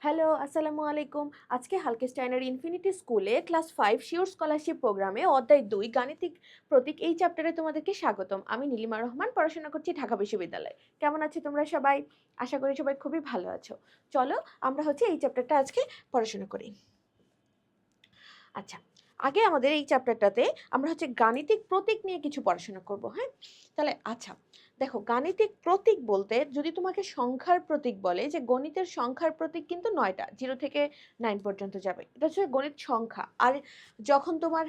Hello, আসসালামু আলাইকুম। আজকে হালকেস্টাইনের ইনফিনিটি স্কুলে ক্লাস 5 শিওর স্কলারশিপ প্রোগ্রামে অধ্যায় 2 গাণিতিক প্রতীক এই চ্যাপ্টারে তোমাদেরকে স্বাগতম। আমি নীলিমা রহমান, পড়াশোনা করছি ঢাকা বিশ্ববিদ্যালয়ে। কেমন আছো তোমরা সবাই? আশা করি সবাই খুবই ভালো আছো। চলো আমরা এই চ্যাপ্টারটা আজকে পড়াশোনা করি। আচ্ছা, আগে আমাদের এই চ্যাপ্টারটাতে আমরা গাণিতিক প্রতীক নিয়ে কিছু পড়াশোনা করব, হ্যাঁ? তাহলে আচ্ছা, দেখো গাণিতিক প্রতীক বলতে যদি তোমাকে সংখ্যার প্রতীক বলে, যে গণিতের সংখ্যার প্রতীক কিন্তু 9টা, 0 থেকে 9 পর্যন্ত যাবে। এটা হচ্ছে গণিত সংখ্যা। আর যখন তোমার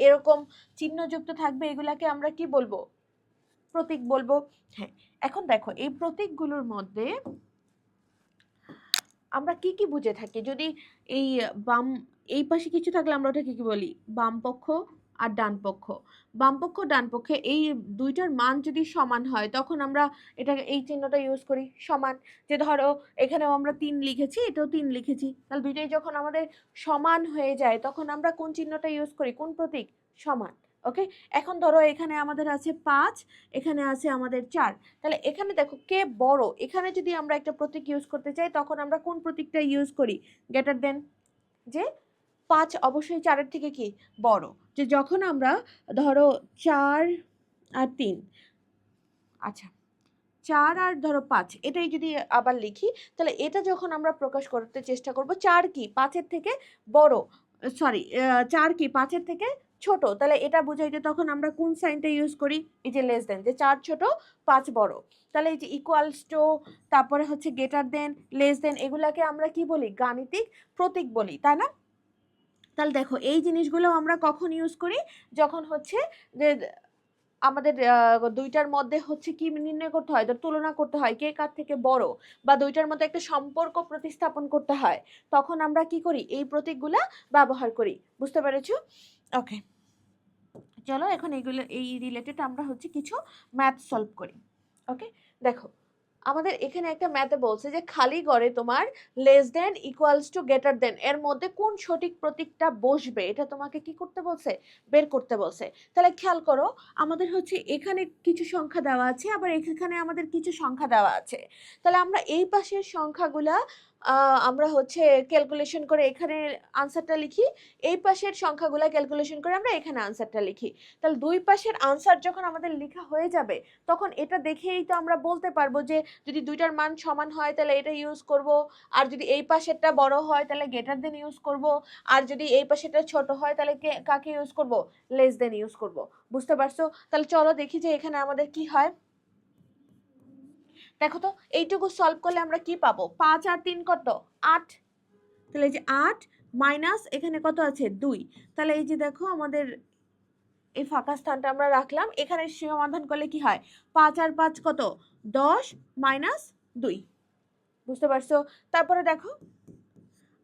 এরকম চিহ্নযুক্ত থাকবে, এগুলাকে আমরা কি বলবো? প্রতীক বলবো। হ্যাঁ, এখন দেখো এই প্রতীকগুলোর মধ্যে আমরা কি কি বুঝে থাকি? যদি এই বাম এই পাশে কিছু থাকলে আমরা ওটাকে কি বলি? বাম পক্ষ আর ডান পক্ষ। বাম পক্ষ ডান পক্ষে এই দুইটার মান যদি সমান হয়, তখন আমরা এটাকে এই চিহ্নটা ইউজ করি, সমান। যে ধরো এখানেও আমরা 3 লিখেছি, এটাও 3 লিখেছি, তাহলে দুইটাই যখন আমাদের সমান হয়ে যায়, তখন আমরা কোন চিহ্নটা ইউজ করি? কোন প্রতীক? সমান। ওকে, এখন ধরো এখানে আমাদের আছে 5, এখানে আছে আমাদের 4। তাহলে এখানে দেখো কে বড়। এখানে যদি আমরা একটা প্রতীক ইউজ করতে চাই, তখন আমরা কোন প্রতীকটা ইউজ করি? Greater than. যে 5 অবশ্যই 4-এর থেকে কি বড়। যে যখন আমরা ধরো 4 আর 3, আচ্ছা 4 আর ধরো 5, এটাই যদি আবার লিখি, তাহলে এটা যখন আমরা প্রকাশ করতে চেষ্টা করব, 4 কি 5-এর থেকে বড়, সরি 4 কি 5-এর থেকে ছোট, তাহলে এটা বোঝাইতে তখন আমরা কোন সাইনটা ইউজ করি? এই যে লেস দেন, যে 4 ছোট 5 বড়। তাহলে এই যে ইকুয়ালস টু, তারপরে গ্রেটার দেন, লেস দেন, এগুলাকে আমরা কি বলি? গাণিতিক প্রতীক বলি, তাই না? তাহলে দেখো এই জিনিসগুলো আমরা কখন ইউজ করি? যখন যে আমাদের দুইটার মধ্যে কি নির্ণয় করতে হয়, তুলনা করতে হয় কে কার থেকে বড়, বা দুইটার মধ্যে একটা সম্পর্ক প্রতিস্থাপন করতে হয়, তখন আমরা কি করি? এই প্রতীকগুলা ব্যবহার করি। বুঝতে পেরেছো? ওকে, চলো এখন এই রিলেটেড আমরা কিছু ম্যাথ সলভ করি। ওকে, দেখো আমাদের এখানে একটা ম্যাথে বলছে যে খালি ঘরে তোমার less than equals to greater than এর মধ্যে কোন সঠিক প্রতীকটা বসবে, এটা তোমাকে কি করতে বলছে? বের করতে বলছে। তাহলে খেয়াল করো, আমাদের এখানে কিছু সংখ্যা দেওয়া আছে, আবার এখানে আমাদের কিছু সংখ্যা দেওয়া আছে। তাহলে আমরা এই পাশের সংখ্যাগুলা আমরা ক্যালকুলেশন করে এখানে আনসারটা লিখি, এই পাশের সংখ্যাগুলা ক্যালকুলেশন করে আমরা এখানে আনসারটা লিখি। তাহলে দুই পাশের আনসার যখন আমাদের লেখা হয়ে যাবে, তখন এটা দেখেই তো আমরা বলতে পারবো যে যদি দুইটার মান সমান হয় তাহলে এটা ইউজ করব, আর যদি এই পাশেরটা বড় হয় তাহলে গ্রেটার দেন ইউজ করব, আর যদি এই পাশেরটা ছোট হয় তাহলে কাকে ইউজ করব? লেস দেন ইউজ করব। বুঝতে পারছো? তাহলে চলো দেখি যে এখানে আমাদের কি হয়। দেখো তো এইটুকু সলভ করলে আমরা কি পাবো? 5 আর 3 কত? 8। তাহলে এই যে 8 মাইনাস এখানে কত আছে? 2। তাহলে এই যে দেখো আমাদের এই ফাঁকা স্থানটা আমরা রাখলাম, এখানে সমাধান করলে কি হয়? 5 আর 5 কত? 10 মাইনাস 2। বুঝতে পারছো? তারপরে দেখো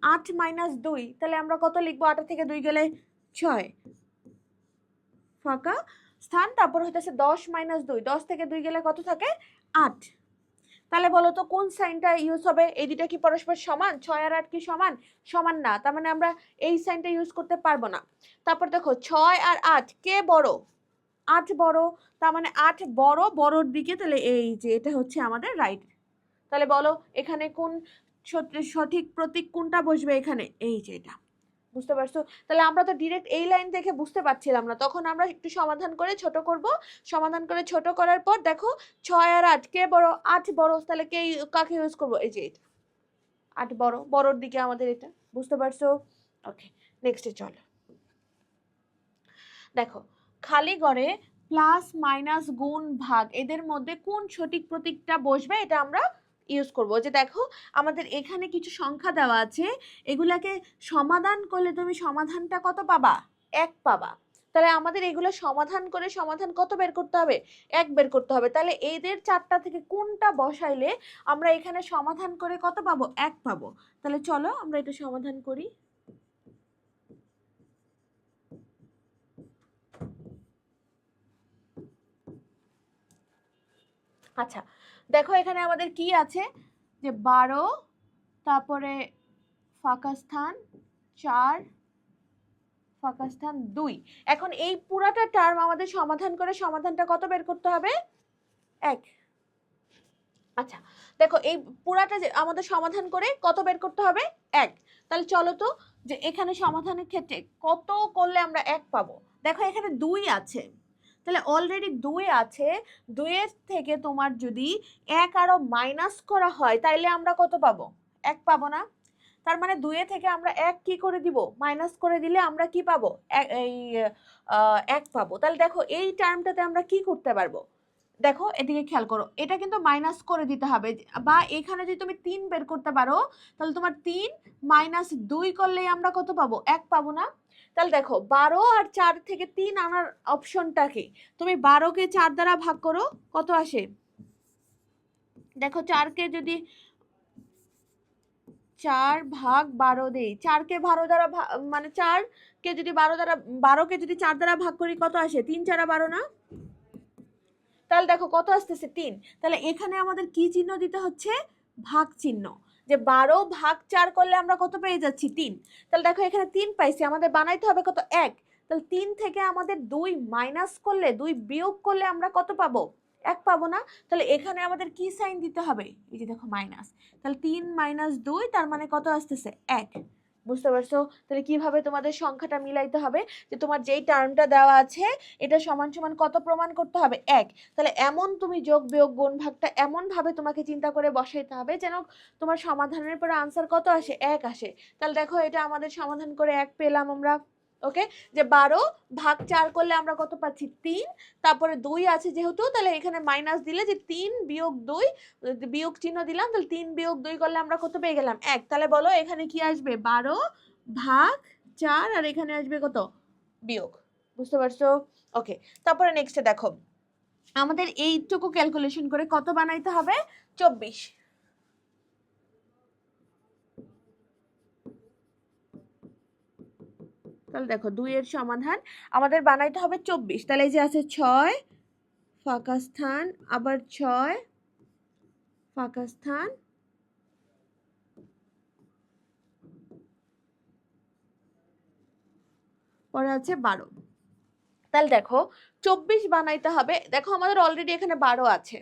8 মাইনাস 2, তাহলে আমরা কত লিখবো? 8 থেকে 2 গেলে 6, ফাঁকা স্থান। তারপর 10 মাইনাস 2, 10 থেকে 2 গেলে কত থাকে? 8। তাহলে বলো তো কোন সাইনটা ইউজ হবে? এই দুটো কি পরস্পর সমান? 6 আর 8 কি সমান? সমান না, তার মানে আমরা এই সাইনটা ইউজ করতে পারবো না। তারপর দেখো 6 আর 8 কে বড়? 8 বড়, তার মানে 8 বড়, বড়র দিকে। তাহলে এই যে এটা আমাদের রাইট। তাহলে বলো এখানে কোন সঠিক প্রতীক কোনটা বসবে? এখানে এই যে এটা। বুঝতে পারছো? তাহলে আমরা তো ডিরেক্ট এই লাইন দেখে বুঝতে পারছিলাম না, তখন আমরা একটু সমাধান করে ছোট করব। সমাধান করে ছোট করার পর দেখো 6 আর 8 কে বড়? 8 বড়, তাহলে কাকে ইউজ করব? এই যে এটা 8 বড়, বড়র দিকে আমাদের এটা। বুঝতে পারছো? ওকে, নেক্সটে চলো। দেখো খালি ঘরে প্লাস মাইনাস গুণ ভাগ এদের মধ্যে কোন সঠিক প্রতীকটা বসবে, এটা আমরা ইউজ করব। যে দেখো আমাদের এখানে কিছু সংখ্যা দেওয়া আছে, এগুলাকে সমাধান করলে তুমি সমাধানটা কত পাবা? 1 পাবা। তাহলে আমাদের এগুলো সমাধান করে সমাধান কত বের করতে হবে? 1 বের করতে হবে। তাহলে এদের চারটা থেকে কোনটা বসাইলে আমরা এখানে সমাধান করে কত পাবো? 1 পাবো। তাহলে চলো আমরা এটা সমাধান করি। আচ্ছা, দেখো এখানে আমাদের কি আছে? যে 12, তারপরে ফাঁকা স্থান 4, ফাঁকা স্থান 2। এখন এই পুরাটা টার্ম আমাদের সমাধান করে সমাধানটা কত বের করতে হবে? 1। আচ্ছা দেখো এই পুরাটা যে আমাদের সমাধান করে কত বের করতে হবে 1। তাহলে চলো তো যে এখানে সমাধানের ক্ষেত্রে কত করলে আমরা 1 পাবো। দেখো এখানে 2 আছে, তাহলে অলরেডি 2 আছে, 2 এর থেকে তোমার যদি 1 আরো মাইনাস করা হয় তাইলে আমরা কত পাবো 1 পাবো না। তার মানে 2 থেকে আমরা 1 কি করে দিব মাইনাস করে দিলে আমরা কি পাবো এই 1 পাবো। তাহলে দেখো এই টার্মটাতে আমরা কি করতে পারবো, দেখো এদিকে খেয়াল করো, এটা কিন্তু মাইনাস করে দিতে হবে, বা এখানে যদি তুমি 3 বের করতে পারো তাহলে তোমার 3 মাইনাস 2 করলে আমরা কত পাবো 1 পাবো না। তাহলে দেখো 12 আর 4 থেকে 3 আনার অপশনটা কি, তুমি 12 কে 4 দ্বারা ভাগ করো কত আসে, দেখো 4 কে যদি 4 ভাগ 12 দেই, 4 কে 12 দ্বারা মানে 4 কে যদি 12 দ্বারা 12 কে যদি 4 দ্বারা ভাগ করি কত আসে 3 4 12 না। তাহলে দেখো কত আসতেছে 3। তাহলে এখানে আমাদের কি চিহ্ন দিতে হচ্ছে ভাগ চিহ্ন, যে 12 ভাগ 4 করলে আমরা কত পেয়ে যাচ্ছি 3। তাহলে দেখো এখানে 3 পাইছি, আমাদের বানাইতে হবে কত 1। তাহলে 3 থেকে আমাদের 2 মাইনাস করলে 2 বিয়োগ করলে আমরা কত পাবো 1 পাবো না। তাহলে এখানে আমাদের কি সাইন দিতে হবে, এই যে দেখো মাইনাস, তাহলে 3 মাইনাস 2 তার মানে কত আসতেছে 1। বুঝতে পারছো তাহলে কিভাবে তোমাদের সংখ্যাটা মিলাইতে হবে, যে তোমার যেই টার্মটা দেওয়া আছে এটা সমান সমান কত প্রমাণ করতে হবে 1। তাহলে এমন তুমি যোগ বিয়োগ গুণ ভাগটা এমন ভাবে তোমাকে চিন্তা করে বসাইতে হবে যেন তোমার সমাধানের পরে আনসার কত আসে 1 আসে। তাহলে দেখো এটা আমাদের সমাধান করে 1 পেলাম আমরা। ওকে, যে 12 ভাগ 4 করলে আমরা কত পাচ্ছি 3, তারপরে 2 আছে যেহেতু তাহলে এখানে মাইনাস দিলে যে 3 বিয়োগ 2, বিয়োগ চিহ্ন দিলাম, তাহলে 3 বিয়োগ 2 করলে আমরা কত পেয়ে গেলাম 1। তাহলে বলো এখানে কি আসবে 12 ভাগ 4 আর এখানে আসবে কত বিয়োগ। বুঝতে পারছো? ওকে, তারপরে নেক্সটে দেখো আমাদের এইটুকু ক্যালকুলেশন করে কত বানাইতে হবে 24। তাহলে দেখো 2 এর সমাধান আমাদের বানাইতে হবে 24। তাহলে এই যে আছে 6 ফাঁকা স্থান, আবার 6 ফাঁকা স্থান, পরে আছে 12। তাহলে দেখো 24 বানাইতে হবে, দেখো আমাদের অলরেডি এখানে 12 আছে,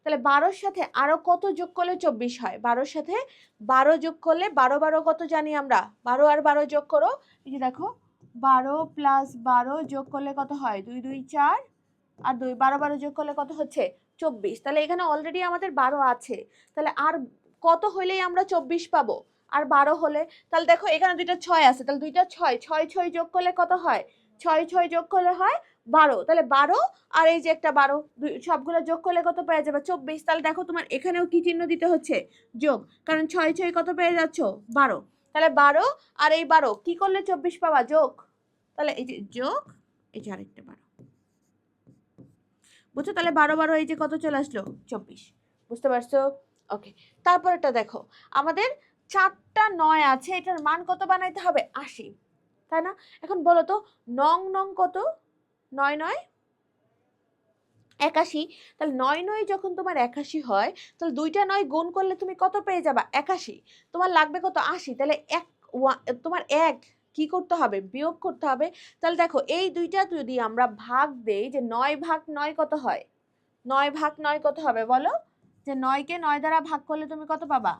তাহলে 12-র সাথে আরো কত যোগ করলে 24 হয়, 12-র সাথে 12 যোগ করলে 12 12 কত জানি আমরা, 12 আর 12 যোগ করো, এই যে দেখো 12 প্লাস 12 যোগ করলে কত হয় 2 2 4 আর 2 12 12 যোগ করলে কত হচ্ছে 24। তাহলে এখানে অলরেডি আমাদের 12 আছে, তাহলে আর কত হলেই আমরা 24 পাবো, আর 12 হলে, তাহলে দেখো এখানে দুইটা 6 আছে, তাহলে দুইটা 6 6 6 যোগ করলে কত হয় 6 6 যোগ করলে হয় 12। তাহলে 12 আর এই যে একটা 12 সবগুলো যোগ করলে কত পেয়ে যাবে 24। তাহলে দেখো তোমার এখানেও কি চিহ্ন দিতে হচ্ছে যোগ, কারণ 6 6 কত পেয়ে যাচ্ছ 12। তাহলে 12 আর এই 12 কি করলে 24 পাবা যোগ, তাহলে এই যে যোগ এই যে আরেকটা 12। বুঝছো? তাহলে 12 12 এই যে কত চলে আসলো 24। বুঝতে পারছো? ওকে, তারপরটা দেখো আমাদের 4টা 9 আছে, এটার মান কত বানাইতে হবে 80, তাই না? এখন বলো তো নং নং কত 9 9 81। তাহলে 9 9 যখন তোমার 81 হয় তাহলে দুইটা 9 গুণ করলে তুমি কত পেয়ে যাবা 81, তোমার লাগবে কত 80। তাহলে এক তোমার এক কি করতে হবে বিয়োগ করতে হবে। তাহলে দেখো এই দুইটা যদি আমরা ভাগ দেই, যে 9 ভাগ 9 কত হয়, 9 ভাগ 9 কত হবে বলো, যে 9 কে 9 দ্বারা ভাগ করলে তুমি কত পাবা,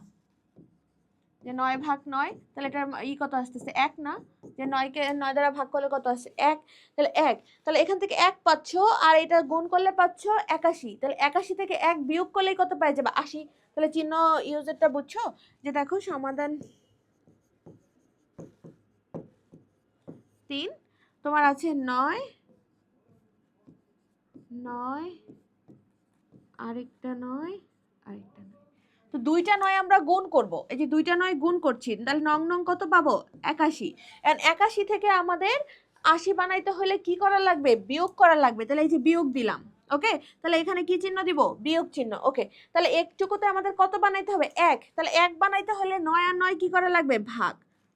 যে 9 ভাগ 9, তাহলে এটার কত আসতেছে 1 না, যে 9 কে 9 দ্বারা ভাগ করলে কত আসছে 1, তাহলে 1, তাহলে এখান থেকে 1 পাচ্ছো আর এটা গুণ করলে পাচ্ছো 81, তাহলে 81 থেকে 1 বিয়োগ করলেই কত পেয়ে যাবে 80। তাহলে চিহ্ন ইউজেরটা বুঝছো, যে দেখো সমাধান 3 তোমার আছে 9 9 আরেকটা 9 আরেকটা 9, তো দুইটা 9 আমরা গুণ করব, এই যে দুইটা 9 গুণ করছি, তাহলে নং নং কত পাবো 81। এন্ড 81 থেকে আমাদের 80 বানাইতে হলে কি করা লাগবে বিয়োগ করা লাগবে, তাহলে এই যে বিয়োগ দিলাম। ওকে, তাহলে এখানে কি চিহ্ন দিব বিয়োগ চিহ্ন। ওকে, তাহলে একটুকুতে আমাদের কত বানাইতে হবে 1, তাহলে 1 বানাইতে হলে 9 আর 9 কি করা লাগবে ভাগ।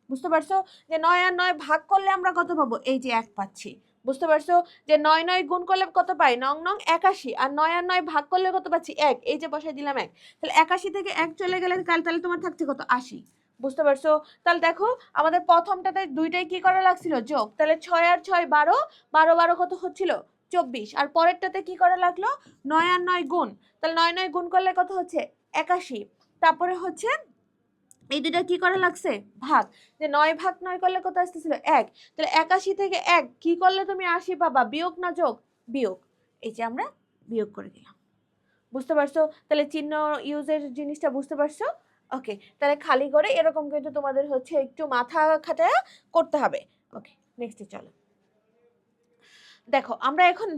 বুঝতে পারছো, যে 9 আর 9 ভাগ করলে আমরা কত পাবো এই যে 1 পাচ্ছি। বুঝতে পারছো, যে 9 9 গুণ করলে কত পাই নং নং 81, আর 9 আর 9 ভাগ করলে কত পাচ্ছি 1, এই যে বসাই দিলাম 1। তাহলে 81 থেকে 1 চলে গেলে কাল তাহলে তোমার থাকছে কত 80। বুঝতে পারছো, তাহলে দেখো আমাদের প্রথমটাতে দুইটাই কি করা লাগছিল যোগ, তাহলে 6 আর 6 12, 12 12 কত হচ্ছিল 24, আর পরেরটাতে কি করা লাগলো 9 আর 9 গুণ, তাহলে 9 9 গুণ করলে কত হচ্ছে 81, তারপরে হচ্ছে এই দুটা কি করা লাগছে ভাগ, যে 9 ভাগ 9 করলে কত আসতেছিল 1, তাহলে 81 থেকে 1 কি করলে তুমি 80 পাবা, বিয়োগ না যোগ, বিয়োগ, এই যে আমরা বিয়োগ করে দিলাম। বুঝতে পারছো? তাহলে চিহ্ন ইউজের জিনিসটা বুঝতে পারছো? ওকে, তাহলে খালি করে এরকম কিন্তু তোমাদের হচ্ছে একটু মাথা খাটায় করতে হবে। ওকে, নেক্সটে চলো। দেখো আমরা এখন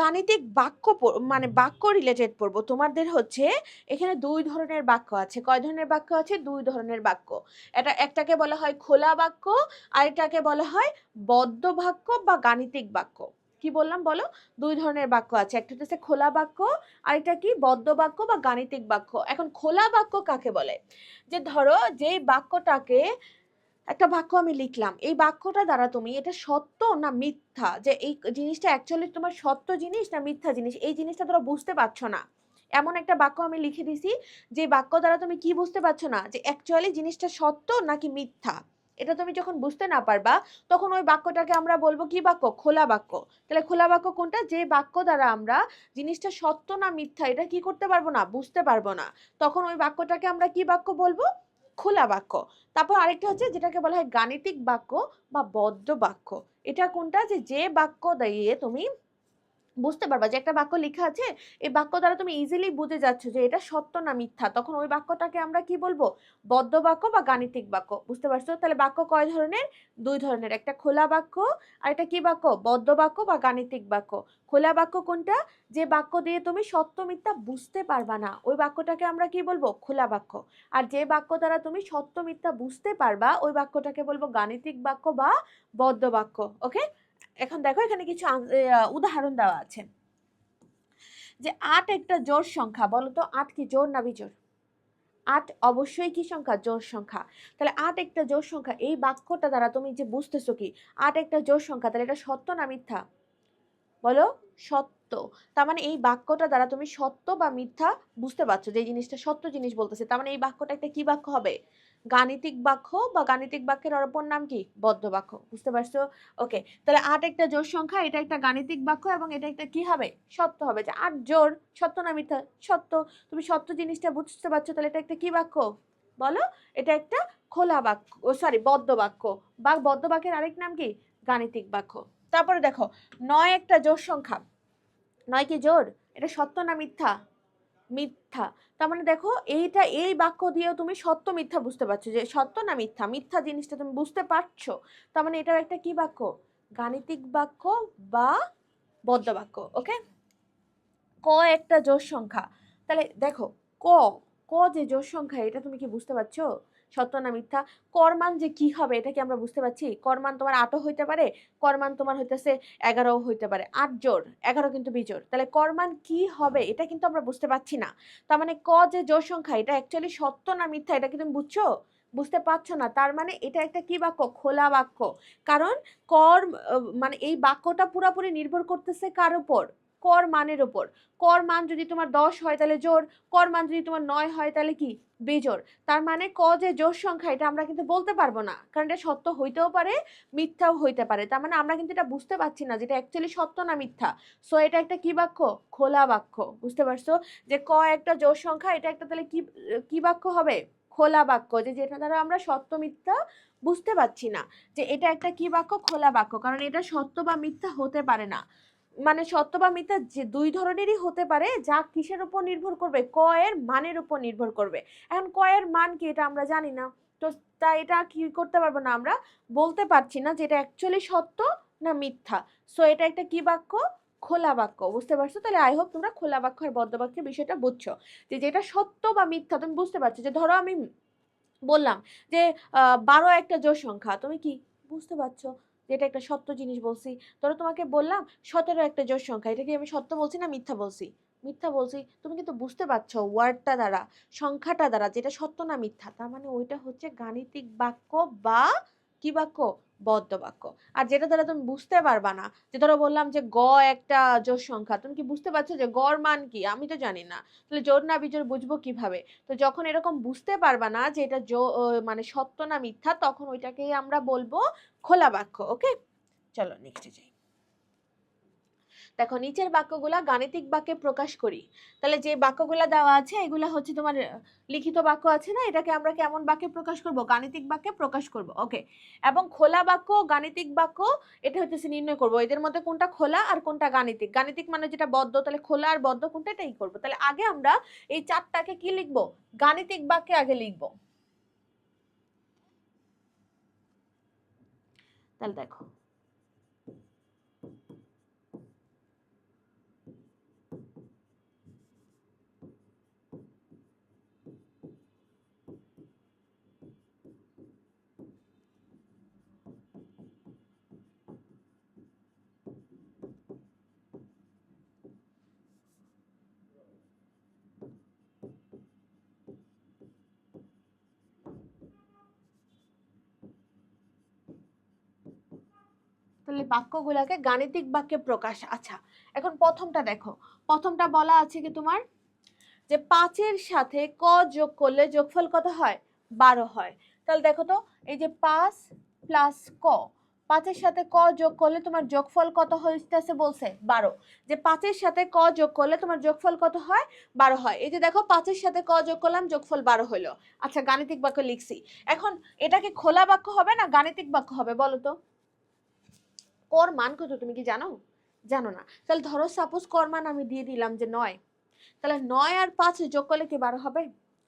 গাণিতিক বাক্য মানে বাক্য রিলেটেড পড়বো। তোমাদের হচ্ছে এখানে দুই ধরনের বাক্য আছে। কয় ধরনের বাক্য আছে? দুই ধরনের বাক্য। একটাকে বলা হয় খোলা বাক্য, আর এটাকে বলা হয় বদ্ধ বাক্য বা গাণিতিক বাক্য। কি বললাম বলো? দুই ধরনের বাক্য আছে, একটা হচ্ছে খোলা বাক্য, আর এটা কি বদ্ধ বাক্য বা গাণিতিক বাক্য। এখন খোলা বাক্য কাকে বলে? যে ধরো যেই বাক্যটাকে, একটা বাক্য আমি লিখলাম, এই বাক্যটা দ্বারা তুমি এটা সত্য না মিথ্যা, যে এই জিনিসটা অ্যাকচুয়ালি তোমার সত্য জিনিস না মিথ্যা জিনিস, এই জিনিসটা তোমরা বুঝতে পারছো না, এমন একটা বাক্য আমি লিখে দিছি, যে বাক্য দ্বারা তুমি কি বুঝতে পারছো না, যে অ্যাকচুয়ালি জিনিসটা সত্য নাকি মিথ্যা। এটা তুমি যখন বুঝতে না পারবা, তখন ওই বাক্যটাকে আমরা বলবো কি বাক্য? খোলা বাক্য। তাহলে খোলা বাক্য কোনটা? যে বাক্য দ্বারা আমরা জিনিসটা সত্য না মিথ্যা এটা কি করতে পারবো না, বুঝতে পারবো না, তখন ওই বাক্যটাকে আমরা কি বাক্য বলবো? খোলা বাক্য। তারপর আরেকটা হচ্ছে যেটাকে বলা হয় গাণিতিক বাক্য বা বদ্ধ বাক্য। এটা কোনটা? যে যে বাক্য দিয়ে তুমি বুঝতে পারবা যে একটা বাক্য লেখা আছে, এই বাক্য দ্বারা তুমি ইজিলি বুঝে যাচ্ছ যে এটা সত্য না মিথ্যা, তখন ওই বাক্যটাকে আমরা কি বলবো? বদ্ধ বাক্য বা গাণিতিক বাক্য। বুঝতে পারছো? তাহলে বাক্য কয় ধরনের? দুই ধরনের, একটা খোলা বাক্য আর একটা কি বাক্য? বদ্ধ বাক্য বা গাণিতিক বাক্য। খোলা বাক্য কোনটা? যে বাক্য দিয়ে তুমি সত্য মিথ্যা বুঝতে পারবা না, ওই বাক্যটাকে আমরা কি বলবো? খোলা বাক্য। আর যে বাক্য দ্বারা তুমি সত্য মিথ্যা বুঝতে পারবা, ওই বাক্যটাকে বলবো গাণিতিক বাক্য বা বদ্ধ বাক্য। ওকে, এখন দেখো এখানে কিছু উদাহরণ দেওয়া আছে, যে 8 একটা জোড় সংখ্যা, বলো তো 8 কি জোড় না বিজোড়? 8 অবশ্যই কি সংখ্যা? জোড় সংখ্যা। তাহলে 8 একটা জোড় সংখ্যা, এই বাক্যটা দ্বারা তুমি যে বুঝতেছো কি 8 একটা জোড় সংখ্যা, তাহলে এটা সত্য না মিথ্যা? বলো, সত্য। তার মানে এই বাক্যটা দ্বারা তুমি সত্য বা মিথ্যা বুঝতে পারছো, যে এই জিনিসটা সত্য জিনিস বলতেছে, তার মানে এই বাক্যটা একটা কি বাক্য হবে? গাণিতিক বাক্য, বা গাণিতিক বাক্যের অপর নাম কি? বদ্ধ বাক্য। বুঝতে পারছো? ওকে, তাহলে 8 একটা জোড় সংখ্যা, এটা একটা গাণিতিক বাক্য, এবং এটা একটা কি হবে? সত্য হবে। যে 8 জোড়, সত্য না মিথ্যা? সত্য। তুমি সত্য জিনিসটা বুঝতে পারছো, তাহলে এটা একটা কি বাক্য? বলো, এটা একটা খোলা বাক্য, সরি বদ্ধ বাক্য, বা বদ্ধ বাক্যের আরেক নাম কি? গাণিতিক বাক্য। তারপরে দেখো 9 একটা জোড় সংখ্যা, 9 কি জোড়? এটা সত্য না মিথ্যা? মিথ্যা। তার মানে দেখো এইটা, এই বাক্য দিয়েও তুমি সত্য মিথ্যা বুঝতে পারছো, যে সত্য না মিথ্যা, মিথ্যা জিনিসটা তুমি বুঝতে পারছো, তার মানে এটাও একটা কি বাক্য? গাণিতিক বাক্য বা বদ্ধ বাক্য। ওকে, ক একটা জোড় সংখ্যা, তাহলে দেখো ক, ক যে জোড় সংখ্যা, এটা তুমি কি বুঝতে পারছো সত্য না মিথ্যা? কর মান যে কি হবে এটা কি আমরা বুঝতে পারছি? কর মান তোমার 8ও হইতে পারে, কর মান তোমার হইতেছে 11ও হইতে পারে, 8 জোড় 11 কিন্তু বিজোড়, তাহলে কর মান কি হবে এটা কিন্তু আমরা বুঝতে পারছি না। তার মানে ক যে জোড় সংখ্যা, এটা অ্যাকচুয়ালি সত্য না মিথ্যা এটা কি তুমি বুঝছো? বুঝতে পারছো না, তার মানে এটা একটা কি বাক্য? খোলা বাক্য। কারণ কর মানে এই বাক্যটা পুরোপুরি নির্ভর করতেছে কার উপর? কর মানের উপর। কর মান যদি তোমার 10 হয় তাহলে জোড়, কর মান যদি তোমার 9 হয় তাহলে কি? বেজোড়। তার মানে ক যে জোড় সংখ্যা, এটা আমরা কিন্তু বলতে পারবো না, কারণ এটা সত্য হইতেও পারে মিথ্যাও হইতে পারে, তার মানে আমরা কিন্তু এটা বুঝতে পারছি না যেটা অ্যাকচুয়ালি সত্য না মিথ্যা। সো এটা একটা কি বাক্য? খোলা বাক্য। বুঝতে পারছো? যে ক একটা জোড় সংখ্যা, এটা একটা তাহলে কি, কি বাক্য হবে? খোলা বাক্য, যে যেটা দ্বারা আমরা সত্য মিথ্যা বুঝতে পারছি না, যে এটা একটা কি বাক্য? খোলা বাক্য, কারণ এটা সত্য বা মিথ্যা হতে পারে না। মানে সত্য বা মিথ্যা যে দুই ধরনেরই হতে পারে, যা কিসের উপর নির্ভর করবে? ক এর মানের উপর নির্ভর করবে। এখন ক এর মান কি এটা আমরা জানি না, তো তাই এটা কি করতে পারবো না, আমরা বলতে পারছি না যে এটা অ্যাকচুয়ালি সত্য না মিথ্যা। সো এটা একটা কি বাক্য? খোলা বাক্য। বুঝতে পারছো? তাহলে আই হোপ তোমরা খোলা বাক্য আর বদ্ধ বাক্যের বিষয়টা বুঝছো, যে যেটা সত্য বা মিথ্যা তুমি বুঝতে পারছো। যে ধরো আমি বললাম যে 12 একটা জোড় সংখ্যা, তুমি কি বুঝতে পারছো যেটা একটা সত্য জিনিস বলছি। ধরো তোমাকে বললাম 17 একটা জোড় সংখ্যা, এটা কি আমি সত্য বলছি না মিথ্যা বলছি? মিথ্যা বলছি। তুমি কিন্তু বুঝতে পারছো ওয়ার্ডটা দ্বারা, সংখ্যাটা দ্বারা, যেটা সত্য না মিথ্যা, তার মানে ওইটা হচ্ছে গাণিতিক বাক্য বা কি বাক্য? বদ্ধ বাক্য। আর যেটা দ্বারা তুমি বুঝতে পারবা না, যে ধরো বললাম যে গ একটা জোড় সংখ্যা, তুমি কি বুঝতে পারছো যে গড় মান কি? আমি তো জানি না, তাহলে জোড় না বিজোড় বুঝবো কিভাবে? তো যখন এরকম বুঝতে পারবা না যে এটা মানে সত্য না মিথ্যা, তখন ওইটাকেই আমরা বলবো খোলা বাক্য। ওকে, চলো নেক্সটে যাই। দেখো নিচের বাক্যগুলা গাণিতিক বাক্যে প্রকাশ করি। তাহলে যে বাক্যগুলা দেওয়া আছে এগুলা হচ্ছে তোমার লিখিত বাক্য আছে না, এটাকে আমরা কেমন বাক্যে প্রকাশ করব? গাণিতিক বাক্যে প্রকাশ করব। ওকে, এবং খোলা বাক্য গাণিতিক বাক্য এটা হচ্ছে নির্ণয় করব এদের মধ্যে কোনটা খোলা আর কোনটা গাণিতিক। গাণিতিক মানে যেটা বদ্ধ, তাহলে খোলা আর বদ্ধ কোনটা এটাই করব। তাহলে আগে আমরা এই চারটাকে কি লিখব? গাণিতিক বাক্যে আগে লিখব। তাহলে দেখো তাহলে বাক্যগুলোকে গাণিতিক বাক্যে প্রকাশ। আচ্ছা, এখন প্রথমটা দেখো, প্রথমটা বলা আছে কি তোমার যে 5-এর সাথে ক যোগ করলে যোগফল কত হয়? 12 হয়। তাহলে দেখো তো, এই যে 5 প্লাস ক, 5-এর সাথে ক যোগ করলে তোমার যোগফল কত হইতেছে বলছে? 12। যে 5-এর সাথে ক যোগ করলে তোমার যোগফল কত হয়? 12 হয়। এই যে দেখো 5-এর সাথে ক যোগ করলাম, যোগফল 12 হলো। আচ্ছা, গাণিতিক বাক্য লিখছি। এখন এটা কি খোলা বাক্য হবে না গাণিতিক বাক্য হবে বলো তো? কর মান কত তুমি কি জানো? জানো না। তাহলে ধরো সাপোজ কর মান আমি দিয়ে দিলাম যে 9, তাহলে 9 আর 5 যোগ করলে কি 12 হবে?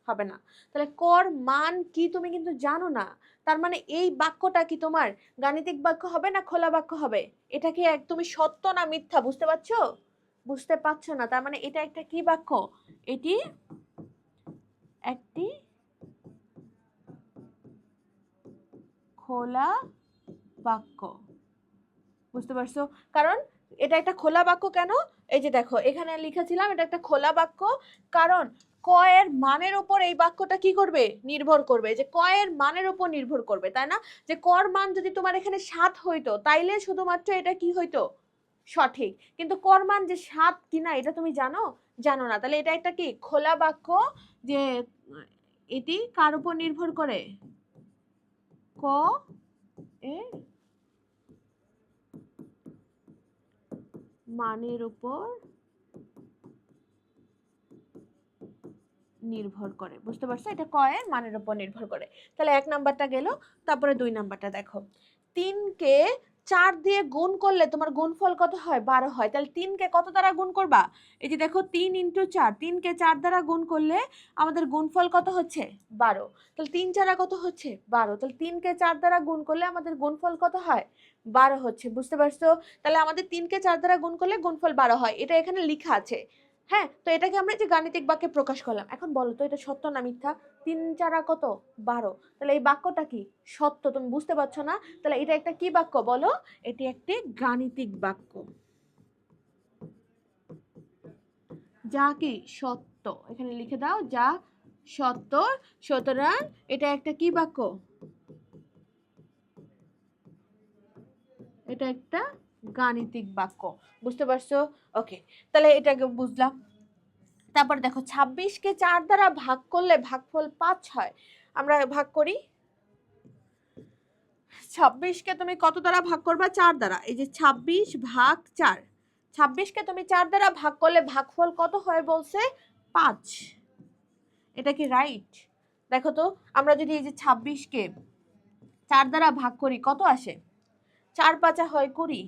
হবে না। তাহলে কর মান কি তুমি কিন্তু জানো না। তার মানে এই বাক্যটা কি তোমার গাণিতিক বাক্য হবে না খোলা বাক্য হবে? এটা কি একদমই সত্য না মিথ্যা? বুঝতে পারছো? বুঝতে পারছো না। তার মানে এটা একটা কি বাক্য? এটি একটি খোলা বাক্য। বুঝতে পারছো? কারণ এটা একটা খোলা বাক্য কেন? এই যে দেখো এখানে লিখেছিলাম এটা একটা খোলা বাক্য, কারণ ক এর মানের উপর এই বাক্যটা কি করবে? নির্ভর করবে। যে ক এর মানের উপর নির্ভর করবে, তাই না? যে কর মান যদি তোমার এখানে 7 হইতো তাইলে শুধুমাত্র এটা কি হইতো? সঠিক। কিন্তু কর মান যে 7 কিনা এটা তুমি জানো? জানো না। তাহলে এটা একটা কি খোলা বাক্য, যে এটি কার উপর নির্ভর করে? ক এর মানের উপর নির্ভর করে। বুঝতে পারছো? এটা ক এর মানের উপর নির্ভর করে। তাহলে 1 নাম্বারটা গেল। তারপরে 2 নাম্বারটা দেখো, 3 কে 4 দিয়ে গুণ করলে তোমার গুণফল কত হয়? 12 হয়। তাহলে 3 কে কত দ্বারা গুণ করবা? এই যে দেখো 3 × 4, 3 কে 4 দ্বারা গুণ করলে আমাদের গুণফল কত হচ্ছে? 12। তাহলে 3 4 কত হচ্ছে? 12। তাহলে 3 কে 4 দ্বারা গুণ করলে আমাদের গুণফল কত হয়? 12 হচ্ছে। বুঝতে পারছো? তাহলে আমাদের 3 কে 4 দ্বারা গুণ করলে গুণফল 12 হয়, এটা এখানে লেখা আছে। হ্যাঁ, তো এটাকে আমরা যে গাণিতিক বাক্যে প্রকাশ করলাম। এখন বলো তো এটা সত্য না মিথ্যা? 3 4 কত? 12। তাহলে এই বাক্যটা কি সত্য? তুমি বুঝতে পারছো না? তাহলে এটা একটা কি বাক্য বলো? এটি একটি গাণিতিক বাক্য, যা কি সত্য। এখানে লিখে দাও যা সত্য। সুতরাং এটা একটা কি বাক্য? এটা একটা গাণিতিক বাক্য। বুঝতে পারছো? ওকে, তাহলে এটাকে বুঝলাম। তারপর দেখো 26 কে 4 দ্বারা ভাগ করলে ভাগফল 5 হয়। আমরা ভাগ করি। 26 কে তুমি কত দ্বারা ভাগ করবা? 4 দ্বারা। এই যে 26 ভাগ 4, 26 কে তুমি 4 দ্বারা ভাগ করলে ভাগফল কত হয় বলছে? 5। এটা কি রাইট? দেখো তো, আমরা যদি এই যে 26 কে 4 দ্বারা ভাগ করি কত আসে? 4 5 হয় 20,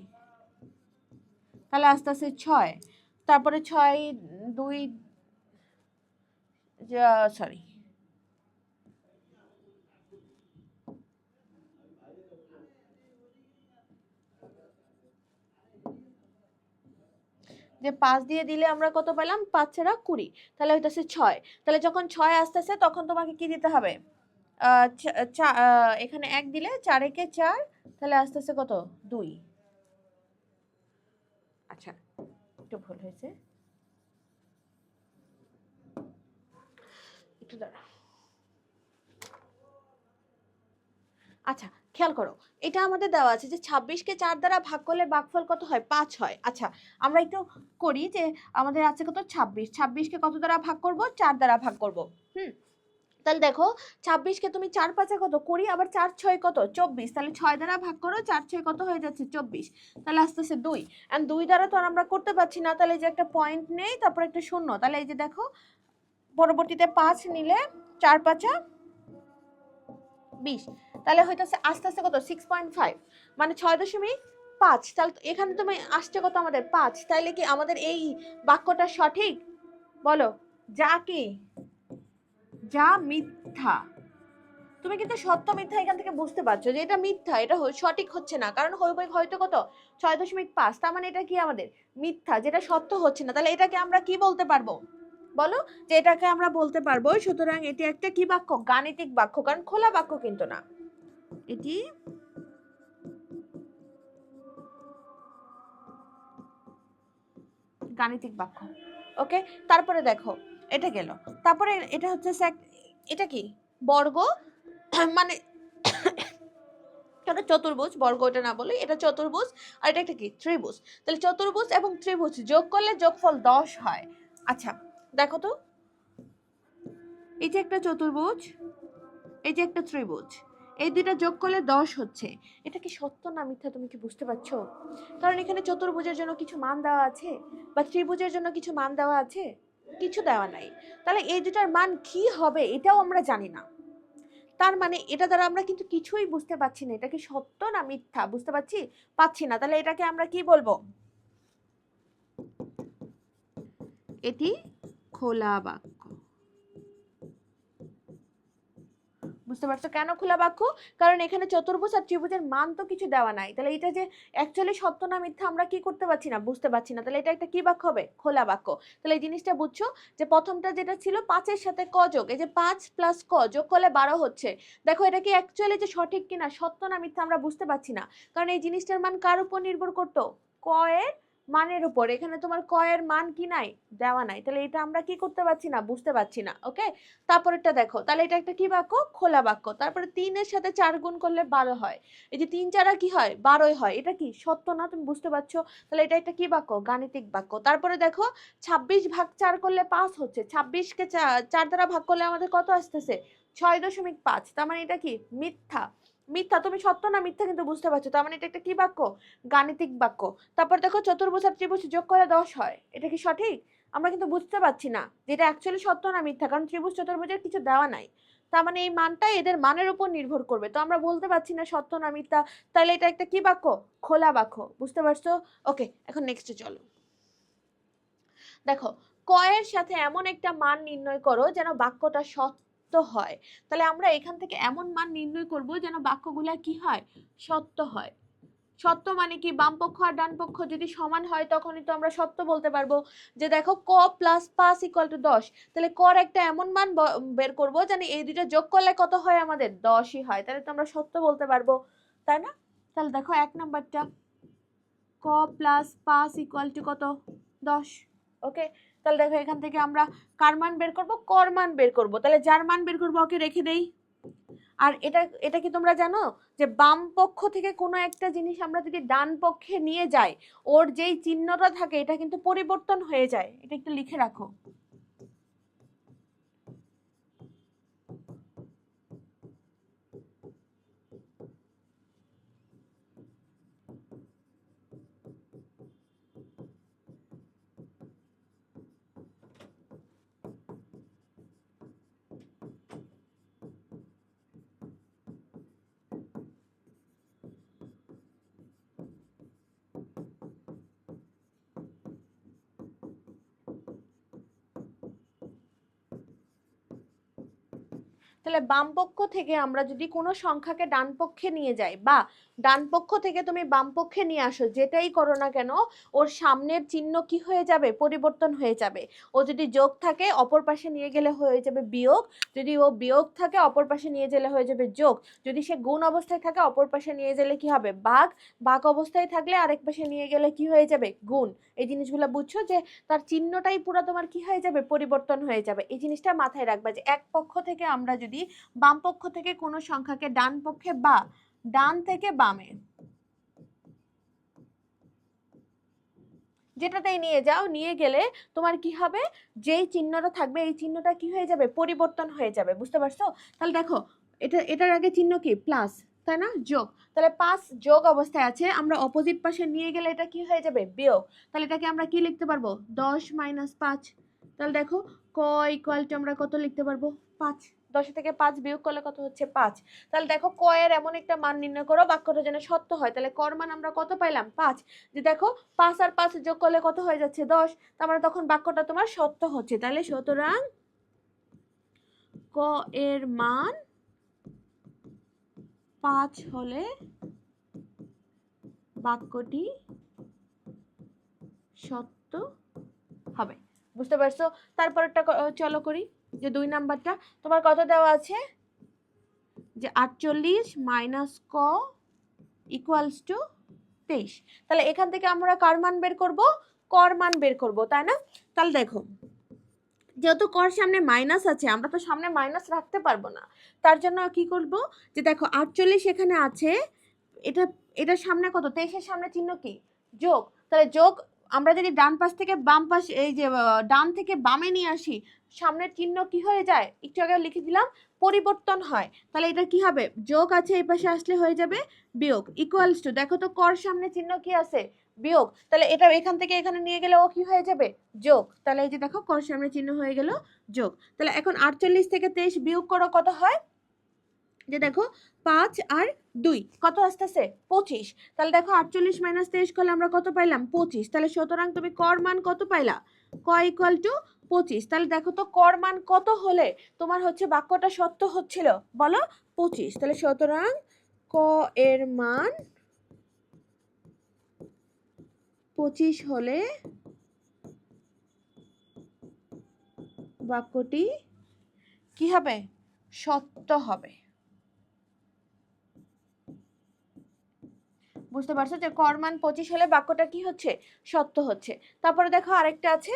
তাহলে আস্তে আস্তে 6, তারপরে 6 2 সরি যে 5 দিয়ে দিলে আমরা কত পেলাম? 5 × 20, তাহলে হইতাছে 6। তাহলে যখন 6 আসতেছে তখন তোমাকে কি দিতে হবে? এখানে 1 দিলে 4 একে 4, তাহলে আসতেছে কত? 2। আচ্ছা, একটু ভুল হয়েছে, একটু দাঁড়া। আচ্ছা, খেয়াল করো, এটা আমাদের দেওয়া আছে যে 26 কে 4 দ্বারা ভাগ করলে ভাগফল কত হয়? 5 হয়। আচ্ছা, আমরা একটু করি যে আমাদের আছে কত? 26, 26 কে কত দ্বারা ভাগ করব? 4 দ্বারা ভাগ করব। হুম, তা তাহলে দেখো 26কে তুমি 4 5 কত 20, আবার 4 6 কত 24, তাহলে 6 দ্বারা ভাগ করো, 4 6 কত হয়ে যাচ্ছে 24, তাহলে আস্তে আস্তে 2, এন্ড 2 দ্বারা তো আর আমরা করতে পারছি না, তাহলে এই যে একটা পয়েন্ট নেই, তারপর একটা শূন্য, তাহলে এই যে দেখো পরবর্তীতে 5 নিলে 4 5 20, তাহলে হইতাছে আস্তে আস্তে কত 6.5, মানে 6.5। তাহলে এখানে তুমি আসছে কত আমাদের 5, তাহলে কি আমাদের এই বাক্যটা সঠিক বলো? যা কি যা মিথ্যা। তুমি কিন্তু সত্য মিথ্যা এখান থেকে বুঝতে পারছো যে এটা মিথ্যা, এটা সঠিক হচ্ছে না, কারণ হয়তো কত 6.5, তার মানে এটা কি আমাদের মিথ্যা, যেটা সত্য হচ্ছে না। তাহলে এটাকে আমরা কি বলতে পারবো বলো? যে এটাকে আমরা বলতে পারবো, সুতরাং এটি একটা কি বাক্য? গাণিতিক বাক্য, কারণ খোলা বাক্য কিন্তু না, এটি গাণিতিক বাক্য। ওকে, তারপরে দেখো এটা গেল, তারপরে এটা হচ্ছে এটা কি বর্গ, মানে এটা চতুর্ভুজ, বর্গ এটা না বলি, এটা চতুর্ভুজ, আর এটা একটা কি ত্রিভুজ। তাহলে চতুর্ভুজ এবং ত্রিভুজ যোগ করলে যোগফল 10 হয়। আচ্ছা দেখো তো, এই যে একটা চতুর্ভুজ, এই যে একটা ত্রিভুজ, এই দুইটা যোগ করলে 10 হচ্ছে, এটা কি সত্য না মিথ্যা তুমি কি বুঝতে পারছো? কারণ এখানে চতুর্ভুজের জন্য কিছু মান দেওয়া আছে, বা ত্রিভুজের জন্য কিছু মান দেওয়া আছে, কিছু দেওয়া নাই। তাহলে এই দুটার মান কি হবে এটাও আমরা জানি না, তার মানে এটা দ্বারা আমরা কিন্তু কিছুই বুঝতে পারছি না, এটা কি সত্য না মিথ্যা বুঝতে পাচ্ছি না। তাহলে এটাকে আমরা কি বলবো? এটি খোলা বাক্য। বুঝতে পারছো কেন খোলা বাক্য? কারণ এখানে চতুর্ভুজ আর ত্রিভুজের মান তো কিছু দেওয়া নাই, তাহলে এটা যে অ্যাকচুয়ালি সত্য না মিথ্যা আমরা কি করতে পারছি না, বুঝতে পারছি না। তাহলে এটা একটা কি বাক্য হবে? খোলা বাক্য। তাহলে এই জিনিসটা বুঝছো যে প্রথমটা যেটা ছিল 5-এর সাথে ক যোগ, এই যে 5 প্লাস ক যোগ করলে 12 হচ্ছে, দেখো এটা কি অ্যাকচুয়ালি যে সঠিক কিনা, সত্য না মিথ্যা আমরা বুঝতে পারছি না, কারণ এই জিনিসটার মান কার উপর নির্ভর করতো? ক এর মানের উপর। এখানে তোমার ক এর মান কি নাই, দেওয়া নাই, তাহলে এটা আমরা কি করতে পারছি না, বুঝতে পারছি না। ওকে, তারপরেরটা দেখো, তাহলে এটা একটা কি বাক্য? খোলা বাক্য। তারপরে 3-এর সাথে 4 গুণ করলে 12 হয়, এই যে 3 4 কি হয় 12 হয়, এটা কি সত্য না তুমি বুঝতে পারছো? তাহলে এটা একটা কি বাক্য? গাণিতিক বাক্য। তারপরে দেখো 26 ভাগ 4 করলে 5 হচ্ছে, 26 কে 4 দ্বারা ভাগ করলে আমাদের কত আসতেছে 6.5, তার মানে এটা কি মিথ্যা। মিথ্যা, তুমি সত্য না মিথ্যা কিন্তু বুঝতে পারছো, তার মানে এটা একটা কি বাক্য? গাণিতিক বাক্য। তারপর দেখো চতুর্ভুজ আর ত্রিভুজ যোগ করলে 10 হয়, এটা কি সঠিক? আমরা কিন্তু বুঝতে পারছি না যেটা অ্যাকচুয়ালি সত্য না মিথ্যা, কারণ ত্রিভুজ চতুর্ভুজের কিছু দেওয়া নাই, তার মানে এই মানটা এদের মানের উপর নির্ভর করবে, তো আমরা বলতে পারছি না সত্য না মিথ্যা। তাহলে এটা একটা কি বাক্য? খোলা বাক্য। বুঝতে পারছো? ওকে, এখন নেক্সটে চলো। দেখো ক এর সাথে এমন একটা মান নির্ণয় করো যেন বাক্যটা সত্য হয়। তাহলে আমরা এখান থেকে এমন মান নির্ণয় করব যেন বাক্যগুলা কি হয়? সত্য হয়। সত্য মানে কি? বাম পক্ষ আর ডান পক্ষ যদি সমান হয় তখনই তো আমরা সত্য বলতে পারবো। যে দেখো ক প্লাস 5 ইকুয়াল টু 10, তাহলে কর একটা এমন মান বের করবো যেন এই দুটো যোগ করলে কত হয় আমাদের 10ই হয়, তাহলে তো আমরা সত্য বলতে পারবো, তাই না? তাহলে দেখো 1 নাম্বারটা, ক প্লাস 5 ইকুয়াল টু কত 10। ওকে, তাহলে দেখো এখান থেকে আমরা কার মান বের করব? কর মান বের করব। তাহলে যার মান বের করবো ওকে রেখে দেই। আর এটা এটা কি তোমরা জানো যে বাম পক্ষ থেকে কোনো একটা জিনিস আমরা যদি ডান পক্ষে নিয়ে যাই, ওর যেই চিহ্নটা থাকে এটা কিন্তু পরিবর্তন হয়ে যায়, এটা একটু লিখে রাখো। তাহলে বাম পক্ষ থেকে আমরা যদি কোনো সংখ্যাকে ডান পক্ষে নিয়ে যাই, বা ডান পক্ষ থেকে তুমি বাম পক্ষে নিয়ে আসো, যেটাই করো না কেন ওর সামনের চিহ্ন কি হয়ে যাবে? পরিবর্তন হয়ে যাবে। ও যদি যোগ থাকে অপর পাশে নিয়ে গেলে হয়ে যাবে বিয়োগ, যদি ও বিয়োগ থাকে অপর পাশে নিয়ে গেলে হয়ে যাবে যোগ, যদি সে গুণ অবস্থায় থাকে অপর পাশে নিয়ে গেলে কি হবে? ভাগ, ভাগ অবস্থায় থাকলে আরেক পাশে নিয়ে গেলে কি হয়ে যাবে? গুণ। এই জিনিসগুলো বুঝছো যে তার চিহ্নটাই পুরো তোমার কি হয়ে যাবে? পরিবর্তন হয়ে যাবে। এই জিনিসটা মাথায় রাখবা যে এক পক্ষ থেকে আমরা যদি বাম পক্ষ থেকে কোনো সংখ্যাকে ডান পক্ষে বা ডান থেকে বামে যেটাতেই নিয়ে যাও, নিয়ে গেলে তোমার কি হবে, যেই চিহ্নটা থাকবে এই চিহ্নটা কি হয়ে যাবে, পরিবর্তন হয়ে যাবে। বুঝতে পারছো? তাহলে দেখো এটার আগে চিহ্ন কি, প্লাস, তাই না, যোগ। তাহলে 5 যোগ অবস্থায় আছে, আমরা অপোজিট পাশে নিয়ে গেলে এটা কি হয়ে যাবে, বিয়োগ। তাহলে এটাকে আমরা কি লিখতে পারবো, 10 - 5। তাহলে দেখো ক ইকুয়াল টু আমরা কত লিখতে পারবো, 5। 10 থেকে 5 বিয়োগ করলে কত হচ্ছে, 5। তাহলে দেখো ক এর এমন একটা মান নির্ণয় করো বাক্যটা যেন সত্য হয়। তাহলে কর মান আমরা কত পাইলাম, 5। যে দেখো 5 আর 5 যোগ করলে কত হয়ে যাচ্ছে, 10। তার মানে তখন বাক্যটা তোমার সত্য হচ্ছে। তাহলে সুতরাং ক এর মান 5 হলে বাক্যটি সত্য হবে। বুঝতে পারছো? তারপরটা চলো করি, যে 2 নাম্বারটা তোমার কত দেওয়া আছে, যে 48 - ক ইকুয়ালস টু 23। তাহলে এখান থেকে আমরা কার মান বের করব, কর মান বের করব, তাই না? তাহলে দেখো যেহেতু কর সামনে মাইনাস আছে, আমরা তো সামনে মাইনাস রাখতে পারবো না, তার জন্য কি করব, যে দেখো 48 এখানে আছে, এটা এটার সামনে কত, 23-এর সামনে চিহ্ন কি, যোগ। তাহলে যোগ, আমরা যদি ডান পাশ থেকে বাম পাশ, এই যে ডান থেকে বামে নিয়ে আসি, সামনের চিহ্ন কি হয়ে যায়, একটু আগে লিখে দিলাম, পরিবর্তন হয়। তাহলে এটা কি হবে, যোগ আছে এই পাশে আসলে হয়ে যাবে বিয়োগ, ইকুয়ালস টু, দেখো তো কর সামনে চিহ্ন কি আছে, বিয়োগ। তাহলে এটা এখান থেকে এখানে নিয়ে গেলে ও কি হয়ে যাবে, যোগ। তাহলে এই যে দেখো কর সামনে চিহ্ন হয়ে গেল যোগ। তাহলে এখন 48 থেকে 23 বিয়োগ করো, কত হয়, যে দেখো 5 আর 2 কত আসতেছে, 25। তাহলে দেখো 48 - 23 করলে আমরা কত পাইলাম, 25। তাহলে সুতরাং তুমি কর মান কত পাইলা, ক ইকুয়াল টু 25। তাহলে দেখো তো কর মান কত হলে তোমার হচ্ছে বাক্যটা সত্য হচ্ছিল, বলো, 25। তাহলে সুতরাং ক এর মান 25 হলে বাক্যটি কি হবে, সত্য হবে। বুঝতে পারছো, যে কর মান 25 হলে বাক্যটা কি হচ্ছে, সত্য হচ্ছে। তারপরে দেখো আরেকটা আছে,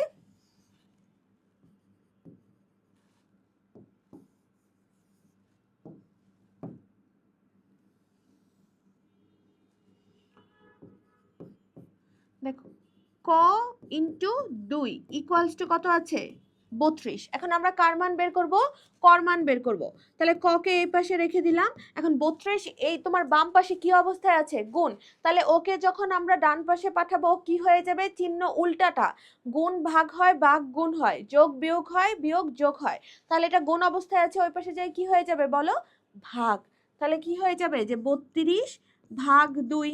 দেখো ক ইন্টু 2 ইকুয়ালস টু কত আছে, 32। এখন আমরা কার মান বের করব, কর মান বের করব। তাহলে ক কে এই পাশে রেখে দিলাম। এখন 32 এই তোমার বাম পাশে কি অবস্থায় আছে, গুণ। তাহলে ওকে যখন আমরা ডান পাশে পাঠাবো কি হয়ে যাবে, চিহ্ন উল্টাটা, গুণ ভাগ হয়, ভাগ গুণ হয়, যোগ বিয়োগ হয়, বিয়োগ যোগ হয়। তাহলে এটা গুণ অবস্থায় আছে, ওই পাশে যাই কি হয়ে যাবে বলো, ভাগ। তাহলে কি হয়ে যাবে, যে 32 ভাগ 2,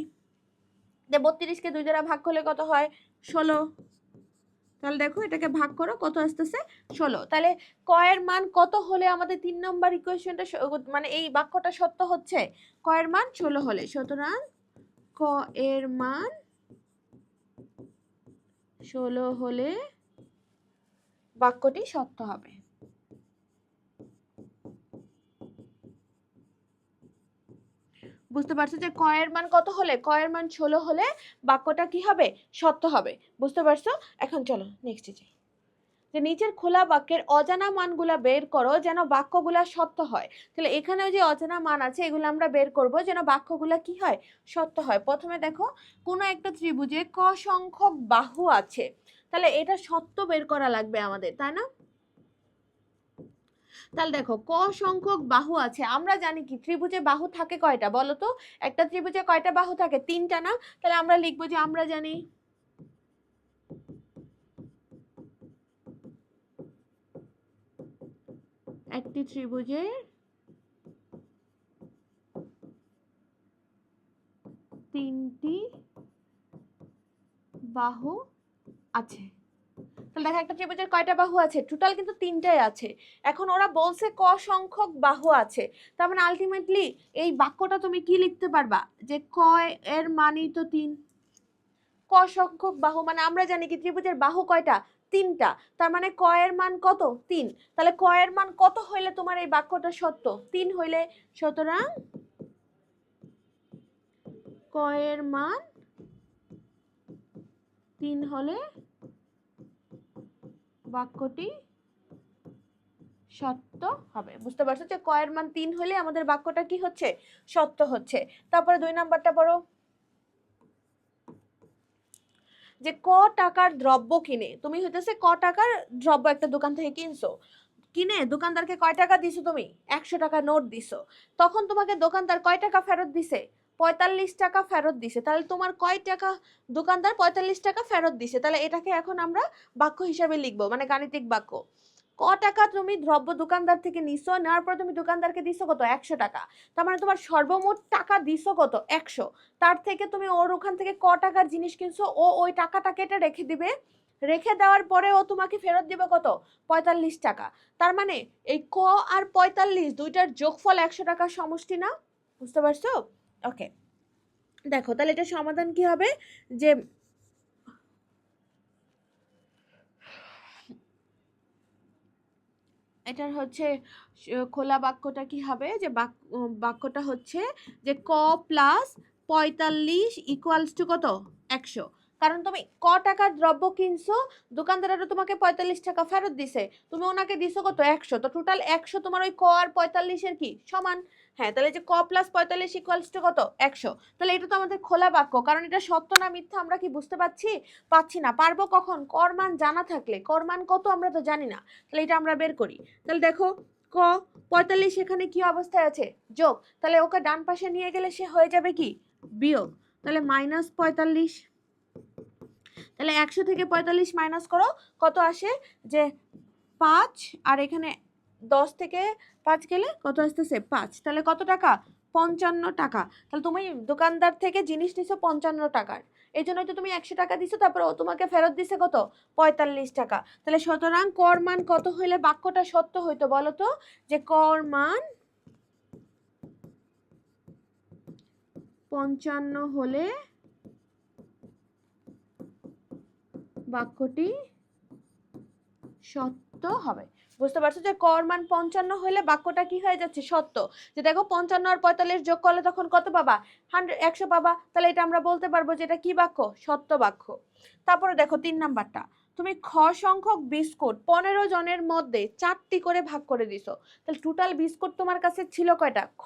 যে 32-কে 2 দ্বারা ভাগ করলে কত হয়, 16। তাহলে দেখো এটাকে ভাগ করো, কত আসতেছে, 16। তাহলে ক এর মান কত হলে আমাদের 3 নম্বর ইকুয়েশনটা, মানে এই বাক্যটা সত্য হচ্ছে, ক এর মান 16 হলে। সুতরাং ক এর মান 16 হলে বাক্যটি সত্য হবে। বুঝতে পারছো, যে ক এর মান কত হলে, ক এর মান 16 হলে বাক্যটা কি হবে, সত্য হবে। বুঝতে পারছো? এখন চলো নেক্সটে যাই, যে নিচের খোলা বাক্যের অজানা মানগুলা বের করো যেন বাক্যগুলা সত্য হয়। তাহলে এখানেও যে অজানা মান আছে এগুলো আমরা বের করব যেন বাক্যগুলা কি হয়, সত্য হয়। প্রথমে দেখো কোনো একটা ত্রিভুজে ক সংখ্যক বাহু আছে, তাহলে এটা সত্য বের করা লাগবে আমাদের, তাই না? তাহলে দেখো ক সংখ্যক বাহু আছে, আমরা জানি কি ত্রিভুজে বাহু থাকে কয়টা বলো তো, একটা ত্রিভুজে কয়টা বাহু থাকে, 3টা না? তাহলে আমরা লিখবো যে আমরা জানি একটি ত্রিভুজের 3টি বাহু আছে। তাহলে দেখো একটা ত্রিভুজের কয়টা বাহু আছে, টোটাল কিন্তু 3টাই আছে। এখন ওরা বলছে ক সংখ্যক বাহু আছে, তার মানে আলটিমেটলি এই বাক্যটা তুমি কি লিখতে পারবা, যে ক এর মানই তো 3। ক সংখ্যক বাহু মানে আমরা জানি কি ত্রিভুজের বাহু কয়টা, 3টা। তার মানে ক এর মান কত, 3। তাহলে ক এর মান কত হইলে তোমার এই বাক্যটা সত্য, 3 হইলে। সুতরাং ক এর মান 3 হলে বাক্যটি সত্য হবে। বুঝতে পারছো, যে ক এর মান 3 হলে আমাদের বাক্যটা কি হচ্ছে, সত্য হচ্ছে। তারপরে 2 নাম্বারটা পড়ো, যে ক টাকার দ্রব্য কিনে, তুমি হইতেছে ক টাকার দ্রব্য একটা দোকান থেকে কিনছো, কিনে দোকানদারকে কয় টাকা দিছো, তুমি 100 টাকা নোট দিছো, তখন তোমাকে দোকানদার কয় টাকা ফেরত দিছে, 45 টাকা ফেরত দিছে। তাহলে তোমার কয় টাকা, দোকানদার 45 টাকা ফেরত দিছে। তাহলে এটাকে এখন আমরা বাক্য হিসাবে লিখবো, মানে গাণিতিক বাক্য। ক টাকা তুমি দ্রব্য দোকানদার থেকে নিছো, নেওয়ার পর তুমি দোকানদারকে দিছো কত, 100 টাকা। তার মানে তোমার সর্বমোট টাকা দিছো কত, 100। তার থেকে তুমি ওর ওখান থেকে ক টাকার জিনিস কিনছো, ও ওই টাকাটা কেটে রেখে দিবে, রেখে দেওয়ার পরে ও তোমাকে ফেরত দিবে কত, 45 টাকা। তার মানে এই ক আর 45 দুইটার যোগফল 100 টাকার সমষ্টি না, বুঝতে পারছো? ওকে, দেখো তাহলে এটা সমাধান কি হবে, যে এটার হচ্ছে খোলা বাক্যটা কি হবে, যে বাক্যটা হচ্ছে যে ক প্লাস 45 ইকুয়ালস টু কত, 100। কারণ তুমি ক টাকার দ্রব্য কিনছো, দোকানদাররা তোমাকে 45 টাকা ফেরত দিছে, তুমি ওনাকে দিছো কত, 100। তো টোটাল 100 তোমার ওই ক আর 45 এর কি সমান। হ্যাঁ, তাহলে যে ক প্লাস 45 ইকুয়ালস টু কত, 100। তাহলে এটা তো আমাদের খোলা বাক্য, কারণ এটা সত্য না মিথ্যা আমরা কি বুঝতে পারছি, পাচ্ছি না। পারবো কখন, কর মান জানা থাকলে। কর মান কত আমরা তো জানি না, তাহলে এটা আমরা বের করি। তাহলে দেখো ক 45 এখানে কি অবস্থায় আছে, যোগ, তাহলে ওকে ডান পাশে নিয়ে গেলে সে হয়ে যাবে কি বিয়োগ, তাহলে -45। তাহলে 100 থেকে 45 মাইনাস করো, কত আসে, যে 5, আর এখানে 10 থেকে 5 গেলে কত আসতেছে 5, তাহলে কত টাকা, 55 টাকা। তাহলে তুমি দোকানদার থেকে জিনিস নিছো 55 টাকার, এই জন্যই তো তুমি 100 টাকা দিছো, তারপর ও তোমাকে ফেরত দিছে কত, 45 টাকা। তাহলে সুতরাং কর মান কত হইলে বাক্যটা সত্য হইতো বলো তো, যে কর মান 55 হলে বাক্যটি সত্য হবে। বুঝতে পারছো, যে কর মান 55 হলে বাক্যটা কি হয়ে যাচ্ছে, সত্য। যে দেখো 55 আর 45 যোগ করলে তখন কত পাবা, 100 পাবা। তাহলে এটা আমরা বলতে পারবো যে এটা কি বাক্য, সত্য বাক্য। তারপরে দেখো 3 নাম্বারটা, তুমি খ সংখ্যক বিস্কুট 15 জনের মধ্যে 4টি করে ভাগ করে দিছো। তাহলে টোটাল বিস্কুট তোমার কাছে ছিল কয়টা, খ।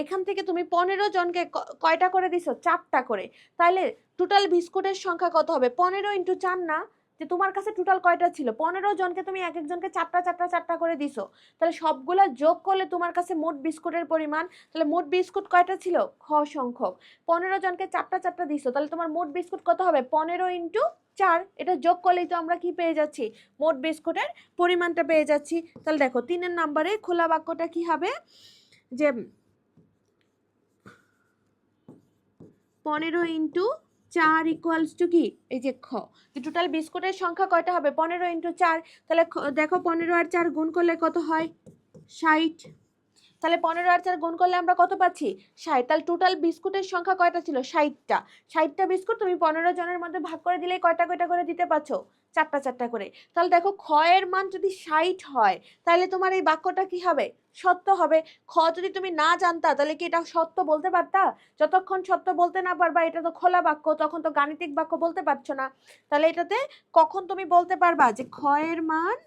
এখান থেকে তুমি 15 জনকে কয়টা করে দিছো, 4টা করে। তাহলে টোটাল বিস্কুটের সংখ্যা কত হবে, 15 ইন্টু 4 না, যে তোমার কাছে টোটাল কয়টা ছিল, 15 জনকে তুমি এক একজনকে 4টা 4টা 4টা করে দিছো। তাহলে সবগুলা যোগ করলে তোমার কাছে মোট বিস্কুটের পরিমাণ, তাহলে মোট বিস্কুট কয়টা ছিল, খ সংখ্যক। 15 জনকে 4টা 4টা দিছো, তাহলে তোমার মোট বিস্কুট কত হবে, 15 ইন্টু 4। এটা যোগ করলেই তো আমরা কি পেয়ে যাচ্ছি, মোট বিস্কুটের পরিমাণটা পেয়ে যাচ্ছি। তাহলে দেখো 3 নম্বরে খোলা বাক্যটা কি হবে, যে 15 ইন্টু 4 ইকুয়ালস টু কি, এই যে খ, যে টোটাল বিস্কুটের সংখ্যা কয়টা হবে, 15 ইন্টু 4। তাহলে দেখো 15 আর 4 গুণ করলে কত হয়, 60। তাহলে 15 আর 4 গুণ করলে আমরা কত পাচ্ছি, 60। তাহলে টোটাল বিস্কুটের সংখ্যা কয়টা ছিল, 60টা। 60টা বিস্কুট তুমি 15 জনের মধ্যে ভাগ করে দিলে কয়টা কয়টা করে দিতে পারছো, 4টা 4টা করে। তাহলে দেখো খ এর মান যদি 60 হয়, তাহলে তোমার এই বাক্যটা কি হবে, সত্য হবে। খ যদি তুমি না জানতা, তাহলে কি এটা সত্য বলতে পারতা, যতক্ষণ সত্য বলতে না পারবা এটা তো খোলা বাক্য, তখন তো গাণিতিক বাক্য বলতে পারছো না। তাহলে এটাতে কখন তুমি বলতে পারবা যে খ এর মান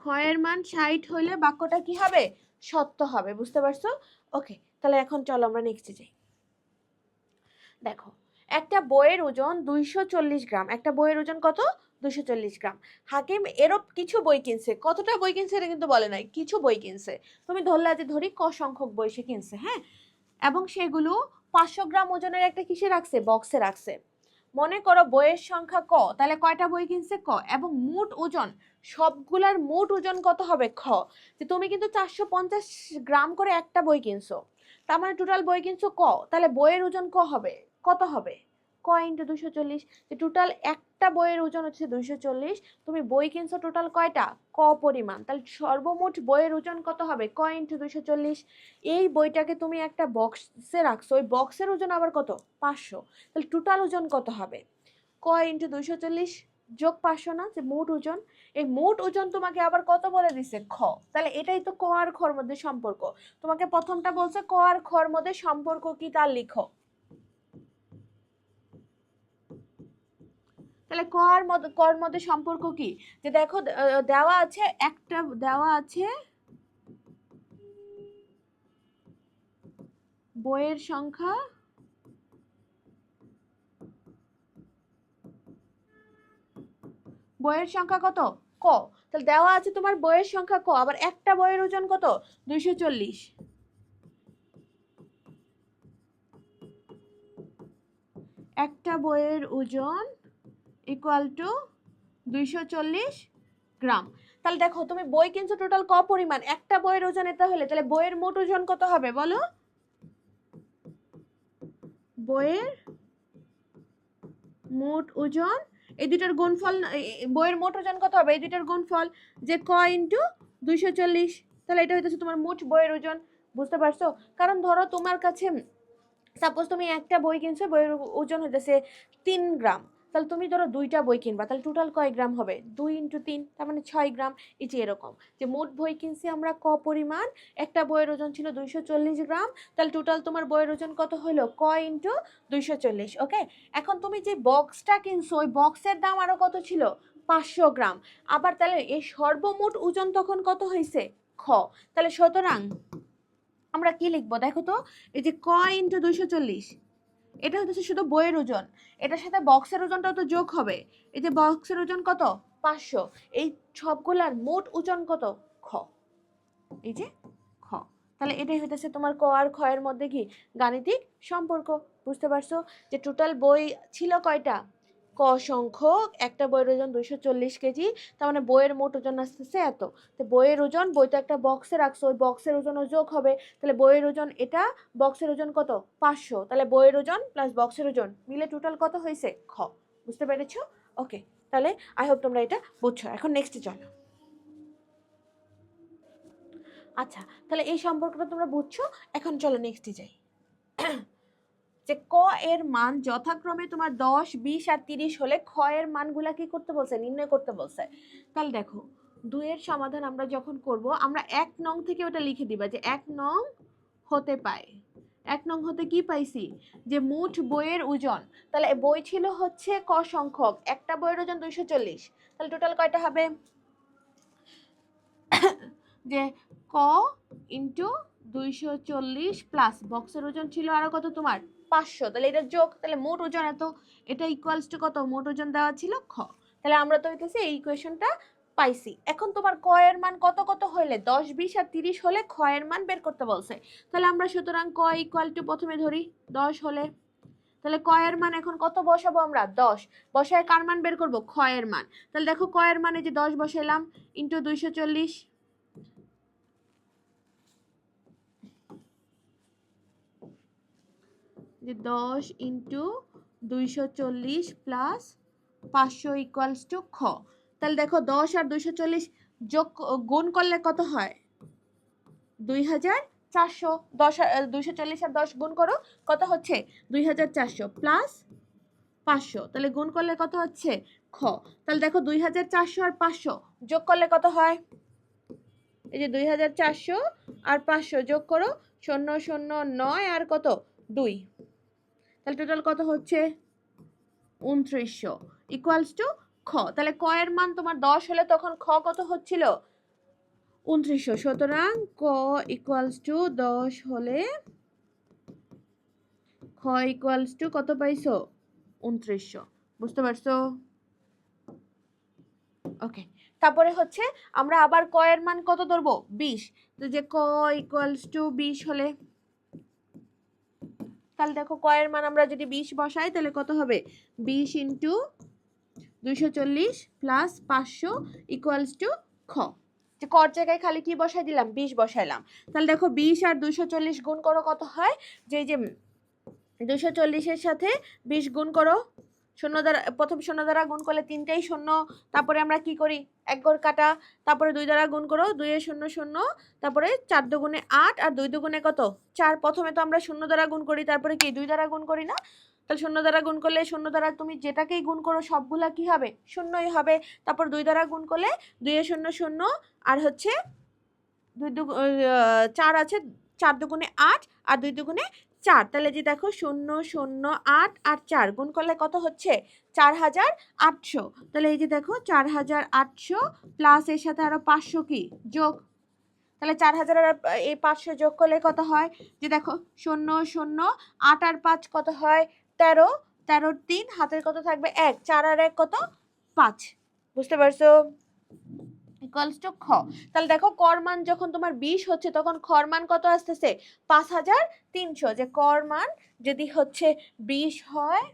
ক্ষয়ের মান 60 হইলে বাক্যটা কি হবে, সত্য হবে। বুঝতে পারছো? ওকে, তাহলে এখন চলো আমরা নেক্সটে যাই। দেখো একটা বইয়ের ওজন 240 গ্রাম, একটা বইয়ের ওজন কত, 240 গ্রাম। হাকিম এরূপ কিছু বই কিনছে, কতটা বই কিনছে এটা কিন্তু বলে নাই, কিছু বই কিনছে। তুমি ধরলা যে ধরি ক সংখ্যক বই সে কিনছে, হ্যাঁ, এবং সেগুলো 500 গ্রাম ওজনের একটা কিসে রাখছে, বক্সে রাখছে। মনে করো বইয়ের সংখ্যা ক, তাহলে কয়টা বই কিনছে, ক, এবং মোট ওজন, সবগুলার মোট ওজন কত হবে, খ। যে তুমি কিন্তু 450 গ্রাম করে একটা বই কিনছো, তার মানে টোটাল বই কিনছো ক, তাহলে বইয়ের ওজন ক হবে, কত হবে, ক ইন্টু 240। যে টোটাল একটা বইয়ের ওজন হচ্ছে 240, তুমি বই কিনছো টোটাল কয়টা, ক পরিমাণ, তাহলে সর্বমোট বইয়ের ওজন কত হবে, ক ইন্টু 240। এই বইটাকে তুমি একটা বক্সে রাখছো, ওই বক্সের ওজন আবার কত, 500। তাহলে টোটাল ওজন কত হবে, ক ইন্টু 240 যোগ 500, না, যে মোট ওজন। এই মোট ওজন তোমাকে আবার কত বলে দিছে, খ। তাহলে এটাই তো ক আর খর মধ্যে সম্পর্ক। তোমাকে প্রথমটা বলছে ক আর খর মধ্যে সম্পর্ক কি তা লিখো। তাহলে কর মধ্যে সম্পর্ক কি, যে দেখো দেওয়া আছে একটা, দেওয়া আছে বইয়ের সংখ্যা কত, ক। তাহলে দেওয়া আছে তোমার বইয়ের সংখ্যা ক, আবার একটা বইয়ের ওজন কত, 240। একটা বইয়ের ওজন ইকুয়াল টু 240 গ্রাম। তাহলে দেখো তুমি বই কিনছো টোটাল ক পরিমাণ, একটা বইয়ের ওজন এটা হলে তাহলে বইয়ের মোট ওজন কত হবে বলো, বইয়ের মোট ওজন, এই দুটার গুণফল, বইয়ের মোট ওজন কত হবে, এই দুটার গুণফল, যে ক ইন্টু 240। তাহলে এটা হইতেছে তোমার মোট বইয়ের ওজন। বুঝতে পারছো? কারণ ধরো তোমার কাছে সাপোজ তুমি একটা বই কিনছো, বইয়ের ওজন হইতেছে 3 গ্রাম, তাহলে তুমি ধরো দুইটা বই কিনবা, তাহলে টোটাল কয় গ্রাম হবে, 2 ইন্টু 3, তার মানে 6 গ্রাম। এই যে এরকম, যে মোট বই কিনছি আমরা ক পরিমাণ, একটা বইয়ের ওজন ছিল 240 গ্রাম, তাহলে টোটাল তোমার বইয়ের ওজন কত হলো, ক ইন্টু 240। ওকে, এখন তুমি যে বক্সটা কিনছো ওই বক্সের দাম আরো কত ছিল, 500 গ্রাম। আবার তাহলে এই সর্বমোট ওজন তখন কত হয়েছে, খ। তাহলে সুতরাং আমরা কি লিখবো দেখো তো, এই যে ক ইন্টু 240, এটা হচ্ছে শুধু বইয়ের ওজন, এটার সাথে বক্সের ওজনটাও তো যোগ হবে। এই যে বক্সের ওজন কত, 500, এই সবগুলার মোট ওজন কত, খ। এই যে খ। তাহলে এটাই হইতেছে তোমার ক আর খ এর মধ্যে কি গাণিতিক সম্পর্ক। বুঝতে পারছো? যে টোটাল বই ছিল কয়টা, ক সংখ্যক, একটা বইয়ের ওজন 240 কেজি, তার মানে বইয়ের মোট ওজন আসতেছে এত। তো বইয়ের ওজন, বই তো একটা বক্সে রাখছো, ওই বক্সের ওজনও যোগ হবে, তাহলে বইয়ের ওজন এটা, বক্সের ওজন কত, 500, তাহলে বইয়ের ওজন প্লাস বক্সের ওজন মিলে টোটাল কত হয়েছে, খ। বুঝতে পেরেছো? ওকে, তাহলে আই হোপ তোমরা এটা বুঝছো। এখন নেক্সটে চলো। আচ্ছা, তাহলে এই সম্পর্কটা তোমরা বুঝছো, এখন চলো নেক্সটে যাই। যে ক এর মান যথাক্রমে তোমার 10, 20 আর 30 হলে খ এর মানগুলা কি করতে বলছে, নির্ণয় করতে বলছে। তাহলে দেখো 2 এর সমাধান আমরা যখন করব, আমরা 1 নং থেকে ওটা লিখে দিবা, যে 1 নং হতে পায়, 1 নং হতে কি পাইছি, যে মোট বইয়ের ওজন। তাহলে বই ছিল হচ্ছে ক সংখ্যক, একটা বইয়ের ওজন 240, তাহলে টোটাল কয়টা হবে, যে ক ইন্টু 240 প্লাস বক্সের ওজন ছিল আরো কত তোমার 500, তাহলে এটা যোগ, তাহলে মোট ওজন এত, এটা ইকুয়ালস টু কত, মোট ওজন দেওয়া ছিল খ। তাহলে আমরা তো হইতেছে এই ইকুয়েশনটা পাইছি। এখন তোমার ক এর মান কত কত হইলে, 10, 20 আর 30 হলে খ এর মান বের করতে বলছে। তাহলে আমরা সুতরাং ক ইকুয়াল টু প্রথমে ধরি 10 হলে, তাহলে ক এর মান এখন কত বসাবো আমরা, 10 বসায় কার মান বের করব, খ এর মান। তাহলে দেখো ক এর মানে যে 10 বসাইলাম ইন্টু 240, যে 10 ইন্টু 240 প্লাস 500 ইকুয়ালস টু খ। তাহলে দেখো 10 আর 240 যোগ গুণ করলে কত হয়, 2400। 10 আর 240 আর 10 গুণ করো, কত হচ্ছে 2400 প্লাস 500, তাহলে গুণ করলে কত হচ্ছে খ। তাহলে দেখো 2400 আর 500 যোগ করলে কত হয়, এই যে 2400 আর 500 যোগ করো, 009 আর কত 2, তাহলে টোটাল কত হচ্ছে 2900 ইকুয়ালস টু খ। তাহলে ক এর মান তোমার 10 হলে তখন খ কত হচ্ছিল, 2900। সুতরাং ক ইকুয়ালস টু 10 হলে খ ইকুয়ালস টু কত পাইছো, 2900। বুঝতে পারছো? ওকে, তারপরে হচ্ছে আমরা আবার ক এর মান কত ধরবো, 20, তো যে ক ইকুয়ালস টু 20 হলে, তাহলে দেখো ক এর মান আমরা যদি 20 বসাই তাহলে কত হবে, 20 ইন্টু 240 প্লাস 500 ইকুয়ালস টু খ। যে কর জায়গায় খালি কি বসাই দিলাম, 20 বসাইলাম। তাহলে দেখো 20 আর 240 গুণ করো, কত হয়, যে 240 এর সাথে 20 গুণ করো, শূন্য দ্বারা, প্রথম শূন্য দ্বারা গুণ করলে তিনটাই শূন্য, তারপরে আমরা কি করি, এক ঘর কাটা, তারপরে 2 দ্বারা গুণ করো, 2 এ 0 0, তারপরে 4 দুগুণে 8 আর 2 দুগুণে কত 4। প্রথমে তো আমরা শূন্য দ্বারা গুণ করি, তারপরে কি 2 দ্বারা গুণ করি না, তাহলে শূন্য দ্বারা গুণ করলে, শূন্য দ্বারা তুমি যেটাকেই গুণ করো সবগুলা কি হবে, শূন্যই হবে। তারপর 2 দ্বারা গুণ করলে 2 এ 0 0, আর হচ্ছে 4 আছে, 4 দুগুণে 8 আর 2 দুগুণে 4, তাহলে যে দেখো 0 0 8 আর 4 গুণ করলে কত হচ্ছে 4800। তাহলে এই যে দেখো 4800 প্লাস এর সাথে আরো 500 কি যোগ, তাহলে 4000 আর এই 500 যোগ করলে কত হয়, যে দেখো 0 0 8 আর 5 কত হয় 13, 13 3 হাতের কত থাকবে 1, 4 আর 1 কত 5, বুঝতে পারছো, ইকুয়ালস টু খ। তাহলে দেখো কর মান যখন তোমার 20 হচ্ছে তখন খর মান কত আসতেছে 5300, যে কর মান যদি হচ্ছে 20 হয়,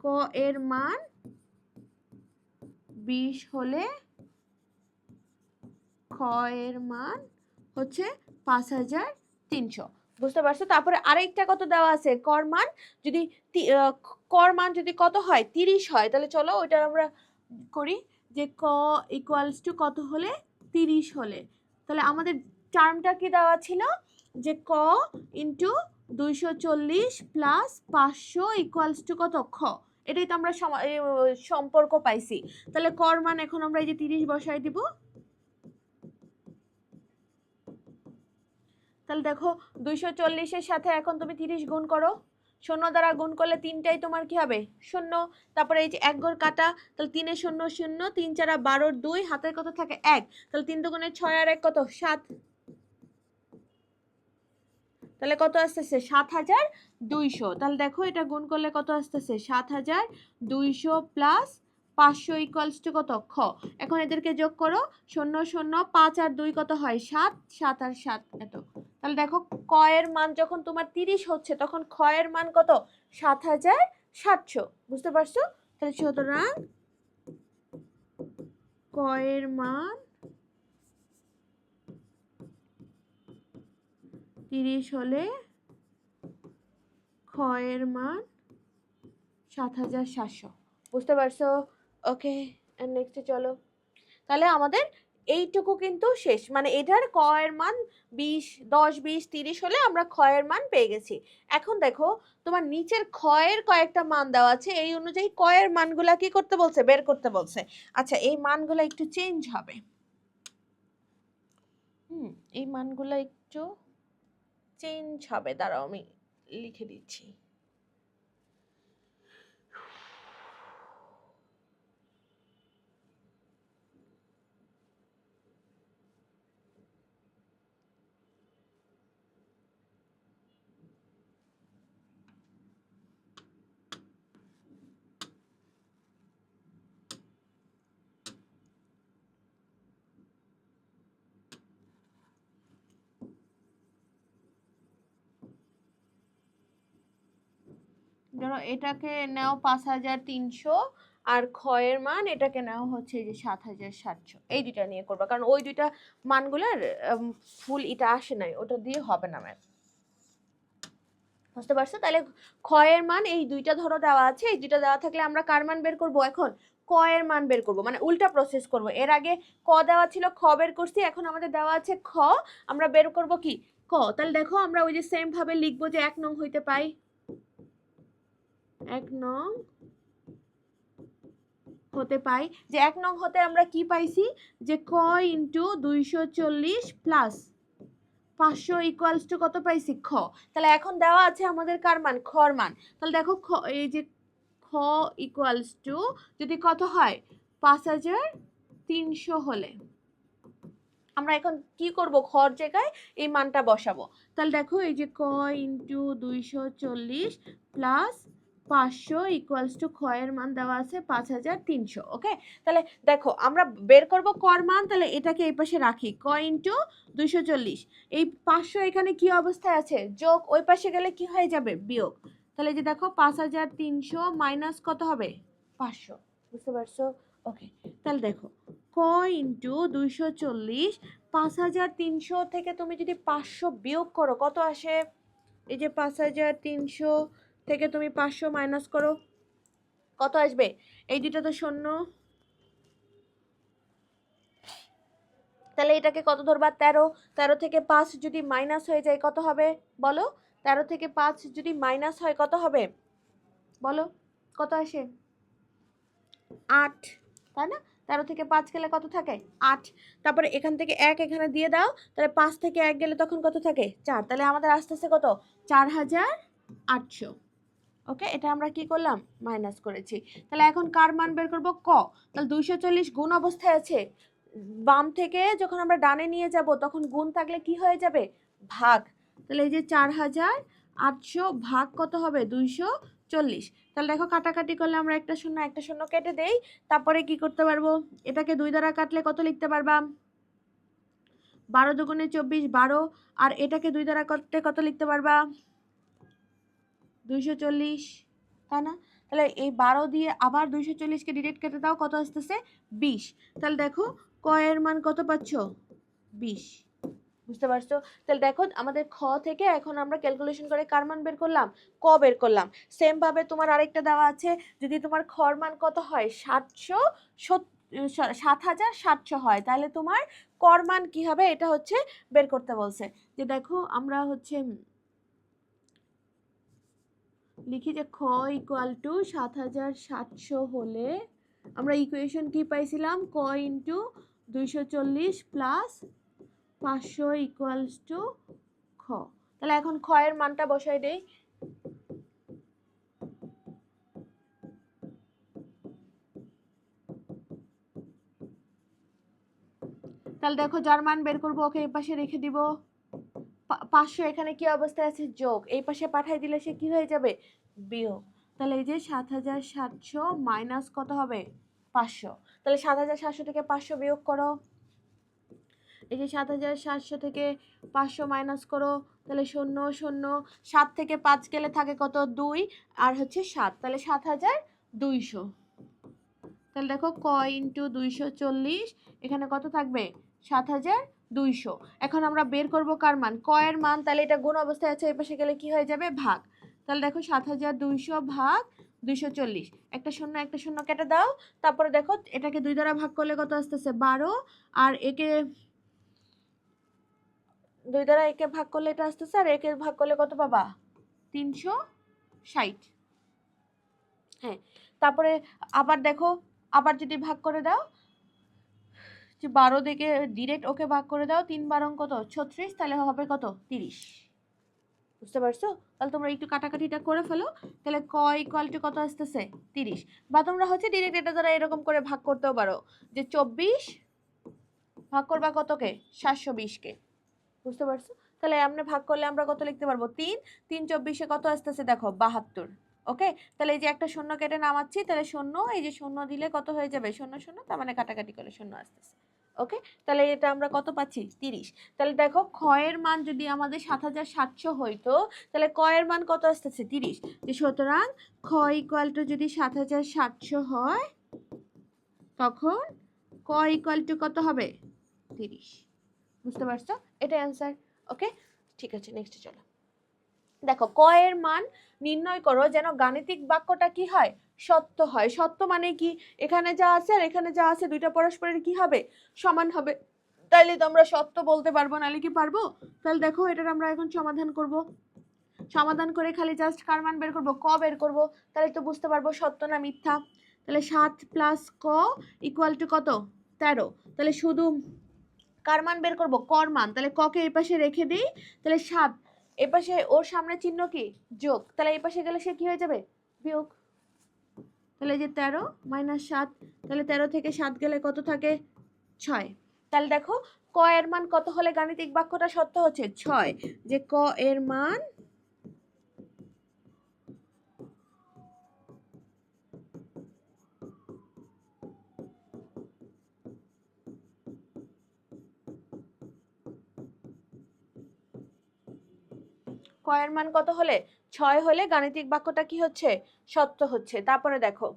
ক এর মান 20 হলে খ এর মান হচ্ছে 5300, বুঝতে পারছো। তারপরে আরেকটা কত দেওয়া আছে, কর মান যদি কর মান যদি কত হয় 30 হয়, তাহলে চলো ওইটা আমরা করি, যে ক ইকুয়ালস টু কত হলে 30 হলে, তাহলে আমাদের টার্মটা কি দেওয়া ছিল, যে ক ইন্টু 240 প্লাস 500 ইকুয়ালস টু কত খ, এটাই তো আমরা সম্পর্ক পাইছি। তাহলে কর মান এখন আমরা এই যে 30 বসাই দিব, তাহলে দেখো 240 এর সাথে এখন তুমি 30 গুণ করো, 0 দ্বারা গুণ করলে তিনটাই তোমার কি হবে 0, তারপরে এই যে 1 ঘর কাটা, তাহলে 3 এ 0 0, 3 4 12 2, হাতের কত থাকে 1, তাহলে 3 দুগুণে 6 আর 1 কত 7, তাহলে কত আসতেছে 7200। তাহলে দেখো এটা গুণ করলে কত আসতেছে 7200 প্লাস 500 ইকুয়ালস টু কত খ। এখন এদেরকে যোগ করো, 0 0 5 আর 2 কত হয় 7, 7 আর 7 এত। তাহলে দেখো ক এর মান যখন তোমার 30 হচ্ছে তখন খ এর মান কত 7700, বুঝতে পারছো। তাহলে সুতরাং ক এর মান 30 হলে খ এর মান 7700, বুঝতে পারছো। ওকে, নেক্সটে চলো। তাহলে আমাদের এইটুকু কিন্তু শেষ, মানে এটার ক এর মান 20 10 20 30 হলে আমরা খ এর মান পেয়ে গেছি। এখন দেখো তোমার নিচের খ এর কয়েকটা মান দেওয়া আছে, এই অনুযায়ী ক এর মানগুলা কি করতে বলছে বের করতে বলছে। আচ্ছা এই মানগুলা একটু চেঞ্জ হবে, এই মানগুলা একটু চেঞ্জ হবে, দাঁড়াও আমি লিখে দিচ্ছি। ধরো এটাকে নাও 5300 আর খ এর মান এটাকে নাও হচ্ছে যে 7700, এই দুইটা নিয়ে করবা, কারণ ওই দুইটা মানগুলোর ফুল এটা আসে নাই, ওটা দিয়ে হবে না ম্যাম, বুঝতে পারছো। তাহলে খ এর মান এই দুইটা ধরো দেওয়া আছে, এই দুইটা দেওয়া থাকলে আমরা কার মান বের করব, এখন ক এর মান বের করব, মানে উল্টা প্রসেস করব। এর আগে ক দেওয়া ছিল খ বের করছি, এখন আমাদের দেওয়া আছে খ, আমরা বের করব কি ক। তাহলে দেখো আমরা ওই যে সেম ভাবে লিখবো, যে 1 নং হইতে পাই, 1 নং হতে পাই, যে 1 নং হতে আমরা কি পাইছি, যে ক ইন্টু 240 প্লাস 500 ইকুয়ালস টু কত পাইছি খ। তাহলে এখন দেওয়া আছে আমাদের কার মান খর মান, তাহলে দেখো এই যে খ ইকুয়ালস টু যদি কত হয় 5300 হলে আমরা এখন কি করব, খর জায়গায় এই মানটা বসাবো। তাহলে দেখো এই যে ক ইন্টু 240 প্লাস 500 ইকুয়ালস টু খ এর মান দেওয়া আছে 5300। ওকে, তাহলে দেখো আমরা বের করব কর মান, তাহলে এটাকে এই পাশে রাখি, ক ইন্টু 240, এই 500 এখানে কি অবস্থায় আছে যোগ, ওই পাশে গেলে কি হয়ে যাবে বিয়োগ, তাহলে যে দেখো 5300 মাইনাস কত হবে 500, বুঝতে পারছো। ওকে, তাহলে দেখো ক ইন্টু 240, 5300 থেকে তুমি যদি 500 বিয়োগ করো কত আসে, এই যে 5300 থেকে তুমি 500 মাইনাস করো কত আসবে, এই দুটো তো শূন্য, তাহলে এটাকে কত ধরবা 13, 13 থেকে 5 যদি মাইনাস হয়ে যায় কত হবে বলো, 13 থেকে 5 যদি মাইনাস হয় কত হবে বলো, কত আসে 8, তাই না। 13 থেকে 5 গেলে কত থাকে 8। তারপরে এখান থেকে 1 এখানে দিয়ে দাও, তাহলে 5 থেকে 1 গেলে তখন কত থাকে 4। তাহলে আমাদের আসতেছে কত 4800। ওকে, এটা আমরা কি করলাম মাইনাস করেছি। তাহলে এখন কার মান বের করব ক। তাহলে 240 গুণ অবস্থায় আছে, বাম থেকে যখন আমরা ডানে নিয়ে যাব তখন গুণ থাকলে কি হয়ে যাবে ভাগ। তাহলে এই যে 4800 ভাগ কত হবে 240। তাহলে দেখো কাটাকাটি করলে আমরা একটা শূন্য কেটে দেই, তারপরে কি করতে পারবো এটাকে 2 দ্বারা কাটলে কত লিখতে পারবা 12 দুগুণে 24 12, আর এটাকে 2 দ্বারা কাটলে কত লিখতে পারবা 240, তাই না? তাহলে এই 12 দিয়ে আবার 240কে ডিরেক্ট কেটে দাও, কত আসতেছে 20। তাহলে দেখো ক এর মান কত পাচ্ছ 20। বুঝতে পারছো? তাহলে দেখো আমাদের খ থেকে এখন আমরা ক্যালকুলেশন করে কার মান বের করলাম ক বের করলাম। সেম ভাবে তোমার আরেকটা দেওয়া আছে, যদি তোমার খর মান কত হয় 7700 হয়, তাহলে তোমার কর মান কি হবে এটা হচ্ছে বের করতে বলছে। যে দেখো আমরা হচ্ছে লিখি যে খ ইকুয়াল টু 7700 হলে আমরা ইকুয়েশন কি পাইছিলাম ক ইন্টু 240 প্লাস 500 ইকুয়ালস টু খ। তাহলে এখন খ এর মানটা বসাই দেই। তাহলে দেখো যার মান বের করবো ওকে এই পাশে রেখে দিব, 500 এখানে কি অবস্থায় আছে যোগ, এই পাশে পাঠাই দিলে সে কি হয়ে যাবে বিয়োগ। তাহলে এই যে 7700 মাইনাস কত হবে 500। তাহলে 7700 থেকে 500 বিয়োগ করো, এই যে 7700 থেকে 500 মাইনাস করো, তাহলে 0 0, 7 থেকে 5 গেলে থাকে কত 2 আর হচ্ছে 7, তাহলে 7200। তাহলে দেখো ক ইন্টু 240 এখানে কত থাকবে 7200। এখন আমরা বের করব কার মান ক এর মান, তাহলে এটা গুণ অবস্থায় আছে, এই পাশে গেলে কি হয়ে যাবে ভাগ। তাহলে দেখো 7200 ভাগ 240, একটা শূন্য কেটে দাও, তারপরে দেখো এটাকে 2 দ্বারা ভাগ করলে কত আসতেছে 12, আর একে 2 দ্বারা একে ভাগ করলে এটা আসতেছে, আর একে ভাগ করলে কত পাবা 360। হ্যাঁ, তারপরে আবার দেখো আবার যদি ভাগ করে দাও, যে 12 থেকে ডিরেক্ট ওকে ভাগ করে দাও, 3 12 কত 36, তাহলে হবে কত 30। বুঝতে পারছো? তাহলে তোমরা একটু কাটাকাটিটা করে ফেলো, তাহলে ক ইকুয়াল টু কত আসতেছে 30। বা তোমরা হচ্ছে ডিরেক্ট এটা দ্বারা এরকম করে ভাগ করতেও পারো, যে 24 ভাগ করবা কতকে 720কে। বুঝতে পারছো? তাহলে আমরা ভাগ করলে আমরা কত লিখতে পারবো 3 3 24 কত আসতেছে দেখো 72। ওকে, তাহলে এই যে একটা শূন্য কেটে নামাচ্ছি, তাহলে শূন্য, এই যে শূন্য দিলে কত হয়ে যাবে 0 0, তার মানে কাটাকাটি করলে শূন্য আসতেছে। ওকে, তাহলে এটা আমরা কত পাচ্ছি 30। তাহলে দেখো খ এর মান যদি আমাদের 7700 হইতো, তাহলে ক এর মান কত আসতেছে 30। যে সুতরাং খ ইকুয়াল টু যদি 7700 হয়, তখন ক ইকুয়াল টু কত হবে 30। বুঝতে পারছো? এটা অ্যান্সার। ওকে, ঠিক আছে, নেক্সটে চলো। দেখো ক এর মান নির্ণয় করো যেন গাণিতিক বাক্যটা কি হয় সত্য হয়। সত্য মানে কি, এখানে যা আছে আর এখানে যা আছে দুইটা পরস্পরের কি হবে সমান হবে, তাইলে তো আমরা সত্য বলতে পারবো, নাহলে কি পারবো? তাহলে দেখো এটার আমরা এখন সমাধান করব। সমাধান করে খালি জাস্ট কার মান বের করব ক বের করব, তাহলে তো বুঝতে পারবো সত্য না মিথ্যা। তাহলে 7 প্লাস ক ইকুয়াল টু কত 13। তাহলে শুধু কার মান বের করব কর মান, তাহলে ক কে এই পাশে রেখে দিই, তাহলে 7 এই পাশে ওর সামনে চিহ্ন কি যোগ, তাহলে এই পাশে গেলে সে কি হয়ে যাবে বিয়োগ। তাহলে যে 13 মাইনাস 7, তাহলে 13 থেকে 7 গেলে কত থাকে 6। তাহলে দেখো ক এর মান কত হলে গাণিতিক বাক্যটা সত্য হচ্ছে 6। যে ক এর মান ক এর মান কত হলে 6 হলে গাণিতিক বাক্যটা কি হচ্ছে সত্য হচ্ছে। তারপরে দেখো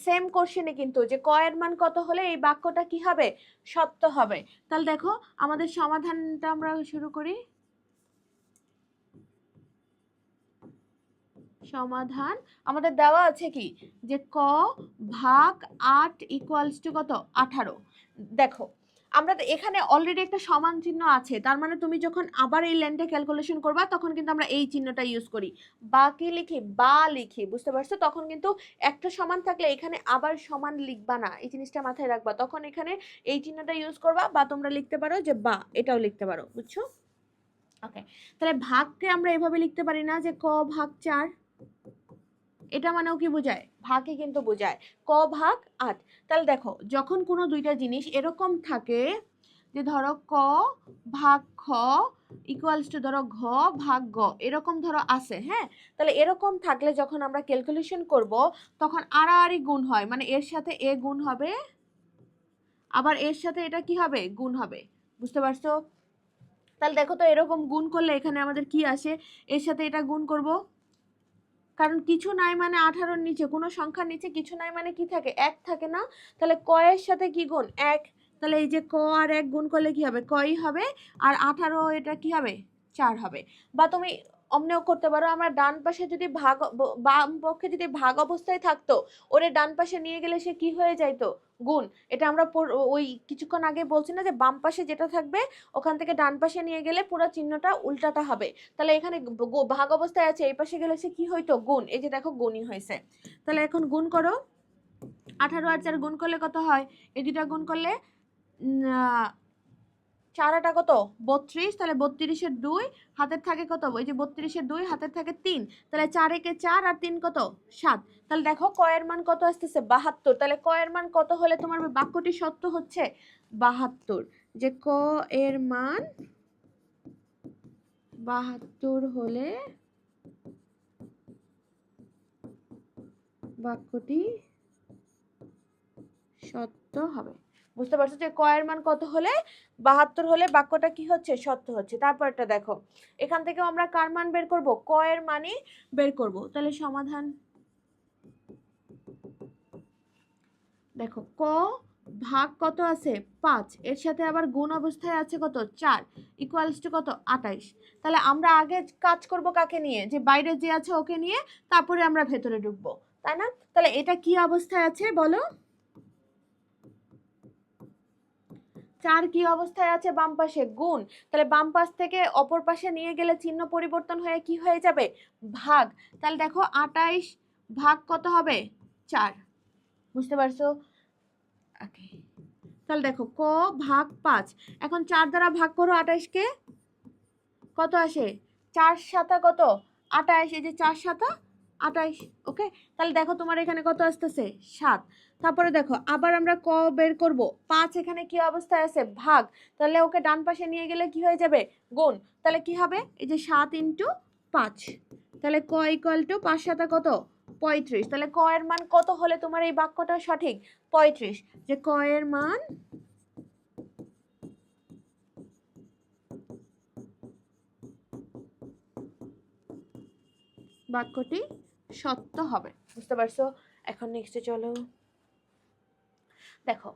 সেম কোশ্চেনে কিন্তু যে ক এর মান কত হলে এই বাক্যটা কি হবে সত্য হবে। তাহলে দেখো আমাদের সমাধানটা আমরা শুরু করি। সমাধান আমাদের দেওয়া আছে কি যে ক ভাগ 8 ইকুয়ালস টু কত 18। দেখো আমরা এখানে অলরেডি একটা সমান চিহ্ন আছে, তার মানে তুমি যখন আবার এই লেনটা ক্যালকুলেশন করবা তখন কিন্তু আমরা এই চিহ্নটা ইউজ করি, বা কি লিখি, বা লিখি, বুঝতে পারছো? তখন কিন্তু একটা সমান থাকলে এখানে আবার সমান লিখবা না, এই জিনিসটা মাথায় রাখবা। তখন এখানে এই চিহ্নটা ইউজ করবা, বা তোমরা লিখতে পারো যে বা, এটাও লিখতে পারো, বুঝছো? ওকে, তাহলে ভাগকে আমরা এভাবে লিখতে পারি না যে ক ভাগ 4, এটা মানেও কি বোঝায়, ভাগই কিন্তু বোঝায়, ক ভাগ 8। তাহলে দেখো যখন কোনো দুইটা জিনিস এরকম থাকে যে ধরো ক ভাগ খ ইকুয়ালস টু ধরো ঘ ভাগ গ, এরকম ধরো আছে, হ্যাঁ, তাহলে এরকম থাকলে যখন আমরা ক্যালকুলেশন করব তখন আড়াআড়ি গুণ হয়, মানে এর সাথে এ গুণ হবে, আবার এর সাথে এটা কি হবে, গুণ হবে, বুঝতে পারছো? তাহলে দেখো তো এরকম গুণ করলে এখানে আমাদের কি আসে, এর সাথে এটা গুণ করব, কারণ কিছু নাই মানে 18-র নিচে, কোনো সংখ্যার নিচে কিছু নাই মানে কি থাকে, 1 থাকে না? তাহলে ক এর সাথে কি গুণ, 1, তাহলে এই যে ক আর 1 গুণ করলে কি হবে, কই হবে, আর 18 এটা কি হবে, 4 হবে। বা তুমি অমনেও করতে পারো, আমরা ডান পাশে যদি ভাগ, বাম পক্ষে যদি ভাগ অবস্থায় থাকতো, ওরে ডান পাশে নিয়ে গেলে সে কি হয়ে যাইতো, গুণ। এটা আমরা ওই কিছুক্ষণ আগে বলছি না যে বাম পাশে যেটা থাকবে ওখান থেকে ডান পাশে নিয়ে গেলে পুরো চিহ্নটা উল্টাটা হবে। তাহলে এখানে ভাগ অবস্থায় আছে, এই পাশে গেলে সে কি হইতো, গুণ। এই যে দেখো গুণই হয়েছে। তাহলে এখন গুণ করো, 18 আর 4 গুণ করলে কত হয়, এই দুটা গুণ করলে 4 আটা কত, 32, তাহলে 32-এর 2 হাতের থাকে কত, ওই যে 32-এর 2 হাতের থাকে 3, তাহলে 4 একে 4 আর 3 কত, 7। তাহলে দেখো ক এর মান কত আসতেছে, 72। তাহলে ক এর মান কত হলে তোমার বাক্যটি সত্য হচ্ছে, 72, যে ক এর মান 72 হলে বাক্যটি সত্য হবে। বুঝতে পারছো যে ক এর মান কত হলে, 72 হলে বাক্যটা কি হচ্ছে, সত্য হচ্ছে। তারপরটা দেখো, এখান থেকে আমরা কার মান বের করব, ক এর মানই বের করব। তাহলে সমাধান, দেখো ক ভাগ কত আছে, 5, এর সাথে আবার গুণ অবস্থায় আছে কত, 4, ইকুয়ালস টু কত, 28। তাহলে আমরা আগে কাজ করব কাকে নিয়ে, যে বাইরে যে আছে ওকে নিয়ে, তারপরে আমরা ভেতরে ঢুকবো, তাই না? তাহলে এটা কি অবস্থায় আছে বলো, 4 কি অবস্থায় আছে, বাম পাশে, গুণ। তাহলে বাম পাশ থেকে অপর পাশে নিয়ে গেলে চিহ্ন পরিবর্তন হয়ে কি হয়ে যাবে, ভাগ। তাহলে দেখো 28 ভাগ কত হবে, 4, বুঝতে পারছো? ওকে, তাহলে দেখো ক ভাগ 5, এখন 4 দ্বারা ভাগ করো 28 কে, কত আসে, 4 সাতা কত, 28, এই যে 4 সাতা 28। ওকে, তাহলে দেখো তোমার এখানে কত আসতেছে, 7। তারপরে দেখো আবার আমরা ক বের করব, 5 এখানে কি অবস্থায় আছে, ভাগ। তাহলে ওকে ডান পাশে নিয়ে গেলে কি হয়ে যাবে, গুণ। তাহলে কি হবে, এই যে 7 ইন্টু 5, তাহলে ক ইকুয়াল টু 5 সাতা কত, 35। তাহলে ক এর মান কত হলে তোমার এই বাক্যটা সঠিক, 35, যে ক এর মান বাক্যটি সত্য হবে। বুঝতে পারছো? এখন নেক্সটে চলো, দেখো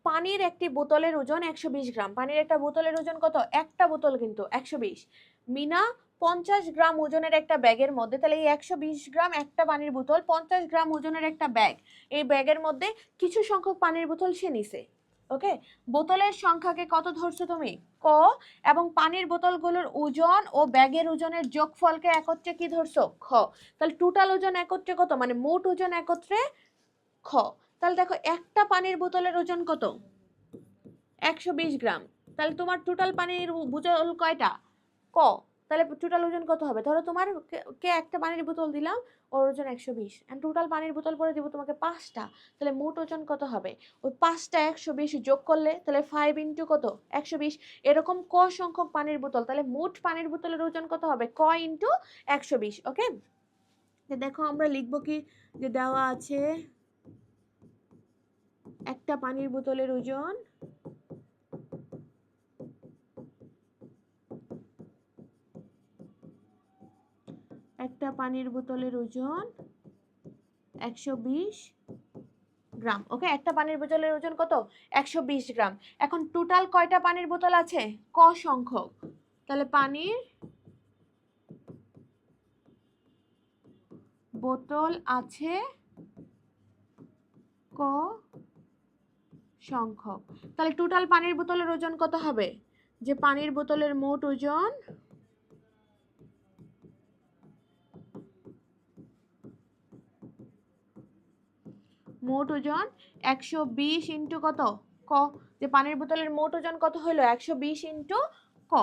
পানির একটি বোতলের ওজন 120 গ্রাম। পানির একটা বোতলের ওজন কত, একটা বোতল কিন্তু 120। মিনা 50 গ্রাম ওজনের একটা ব্যাগের মধ্যে, তাহলে এই 120 গ্রাম একটা পানির বোতল, 50 গ্রাম ওজনের একটা ব্যাগ, এই ব্যাগের মধ্যে কিছু সংখ্যক পানির বোতল সে নিছে। ওকে, বোতলের সংখ্যাকে কত ধরছো তুমি, ক, এবং পানির বোতলগুলোর ওজন ও ব্যাগের ওজনের যোগফলকে একত্রে কি ধরছো, খ। তাহলে টোটাল ওজন একত্রে কত, মানে মোট ওজন একত্রে খ। তাহলে দেখো একটা পানির বোতলের ওজন কত, 120 গ্রাম। তাহলে তোমার টোটাল পানির বোতল কয়টা, ক। তাহলে টোটাল ওজন কত হবে, ধরো তোমার কে একটা পানির বোতল দিলাম, ওর ওজন 120, এন্ড টোটাল পানির বোতল পরে দিব তোমাকে 5টা, তাহলে মোট ওজন কত হবে, ওই 5টা 120 যোগ করলে তাহলে 5 ইন্টু কত, 120। এরকম ক সংখ্যক পানির বোতল, তাহলে মোট পানির বোতলের ওজন কত হবে, ক ইন্টু 120। ওকে, দেখো আমরা লিখবো কি, যে দেওয়া আছে একটা পানির বোতলের ওজন, একটা পানির বোতলের ওজন 120 গ্রাম। ওকে, একটা পানির বোতলের ওজন কত, 120 গ্রাম। এখন টোটাল কয়টা পানির বোতল আছে, ক সংখ্যক। তাহলে পানির বোতল আছে ক সংখ্যক। তাহলে টোটাল পানির বোতলের ওজন কত হবে? যে পানির বোতলের মোট ওজন মোট ওজন 120 ইন্টু কত ক, যে পানির বোতলের মোট ওজন কত হলো 120 ইন্টু ক,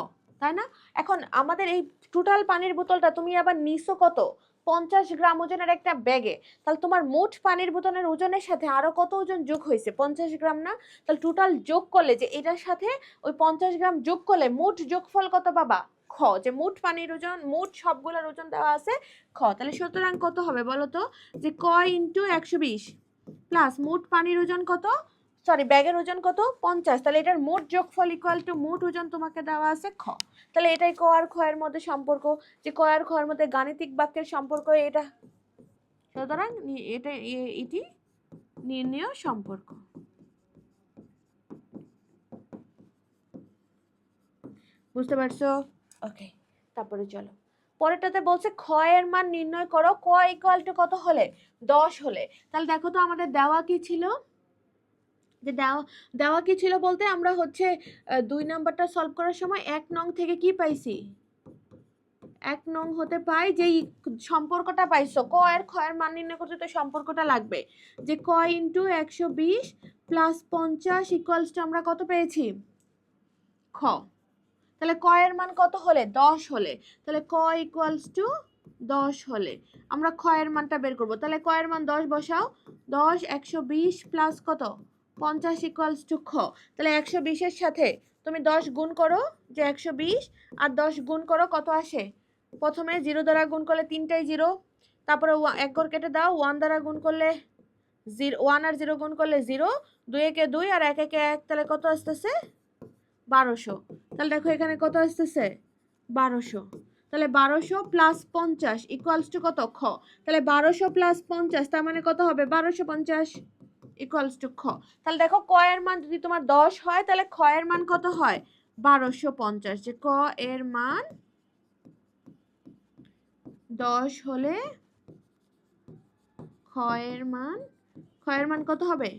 তাই না? এখন আমাদের এই টোটাল পানির বোতলটা তুমি আবার নিছো কত 50 গ্রাম ওজনের একটা ব্যাগে, তাহলে তোমার মোট পানির বোতলের ওজনের সাথে আরো কত ওজন যোগ হয়েছে 50 গ্রাম না? তাহলে টোটাল যোগ করলে যে এটার সাথে ওই 50 গ্রাম যোগ করলে মোট যোগফল কত পাবা খ, যে মোট পানির ওজন মোট সবগুলোর ওজন দেওয়া আছে খ। তাহলে সুতরাং কত হবে বলো তো, যে ক ইন্টু 120 প্লাস মোট পানির ওজন কত, সরি ব্যাগের ওজন কত 50, তাহলে এটার মোট যোগফল ইকুয়াল টু মোট ওজন তোমাকে দেওয়া আছে খ। তাহলে এটাই ক আর খ এর মধ্যে সম্পর্ক, যে ক আর খ এর মধ্যে গাণিতিক বাক্যের সম্পর্ক এটা, সুতরাং এটা এটি নির্ণেয় সম্পর্ক। বুঝতে পারছো? ওকে, তারপরে চলো পরেরটাতে বলছে খ এর মান নির্ণয় করো ক ইকুয়াল টু কত হলে 10 হলে। তাহলে দেখো তো আমাদের দেওয়া কি ছিল, যে দেওয়া কি ছিল বলতে আমরা হচ্ছে 2 নাম্বারটা সলভ করার সময় 1 নং থেকে কি পাইছি, 1 নং হতে পাই যে সম্পর্কটা পাইছো ক এর খ এর মান নির্ণয় করতে তো সম্পর্কটা লাগবে, যে ক ইন্টু 120 প্লাস 50 ইকুয়ালস টু আমরা কত পেয়েছি খ। তাহলে ক এর মান কত হলে 10 হলে, তাহলে ক ইকুয়ালস টু 10 হলে আমরা খ এর মানটা বের করব। তাহলে ক এর মান 10 বসাও, 10 120 প্লাস কত 50 ইকুয়ালস টু খ। তাহলে 120 এর সাথে তুমি 10 গুণ করো, যে 120 আর 10 গুণ করো কত আসে, প্রথমে 0 দ্বারা গুণ করলে তিনটাই 0, তারপরে এক ঘর কেটে দাও, 1 দ্বারা গুণ করলে 0, 1 আর 0 গুণ করলে 0, 2 একে 2 আর 1 একে 1, তাহলে কত আসতেছে 1200। তাহলে দেখো এখানে কত আসতেছে 1200। তাহলে 1200 প্লাস 50 ইকুয়ালস টু কত খ। তাহলে 1200 প্লাস 50 তার মানে কত হবে 1250 ইকুয়ালস টু খ। তাহলে দেখো ক এর মান যদি তোমার 10 হয় তাহলে খ এর মান কত হয় 1250, যে ক এর মান 10 হলে খ এর মান কত হবে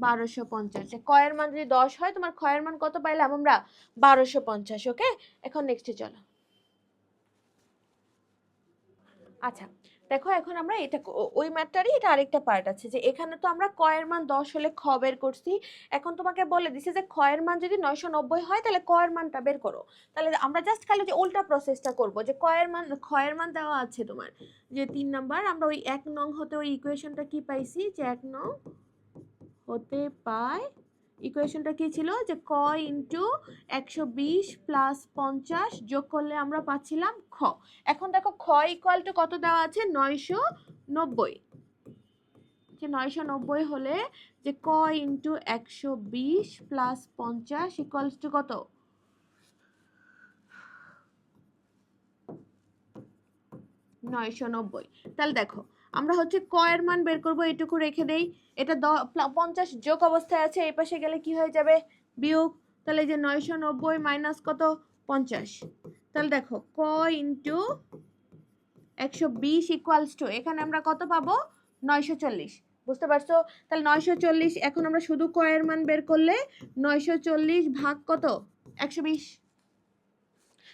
1250, যে ক এর মান যদি 10 হয় তোমার খ এর মান কত পাইলাম আমরা 1250। ওকে, এখন নেক্সটে চলো। আচ্ছা দেখো এখন আমরা এটা ওই ম্যাথটারই এটা আরেকটা পার্ট আছে, যে এখানে তো আমরা ক এর মান 10 হলে খ বের করছি, এখন তোমাকে বলে দিছে যে খ এর মান যদি 990 হয় তাহলে ক এর মানটা বের করো। তাহলে আমরা জাস্ট খালি যে উল্টা প্রসেসটা করব, যে খ এর মান দেওয়া আছে তোমার যে 3 নাম্বার, আমরা ওই 1 নং হতে ওই ইকুয়েশনটা কি পাইছি, যে 1 নং হতে পাই ইকুয়েশনটা কি ছিল, যে ক ইন্টু 120 প্লাস 50 যোগ করলে আমরা পাচ্ছিলাম খ। এখন দেখো খ ইকুয়াল টু কত দেওয়া আছে 990, যে 990 হলে যে ক ইন্টু 120 প্লাস 50 ইকুয়ালস টু কত 990। তাহলে দেখো আমরা হচ্ছে ক এর মান বের করব, এটুকু রেখে দেই, এটা 50 যোগ অবস্থায় আছে, এই পাশে গেলে কি হয়ে যাবে বিয়োগ, তাহলে যে 990 মাইনাস কত 50, তাহলে দেখো ক ইন্টু 120 ইকুয়ালস টু এখানে আমরা কত পাবো 940। বুঝতে পারছো? তাহলে 940, এখন আমরা শুধু ক এর মান বের করলে 940 ভাগ কত 120,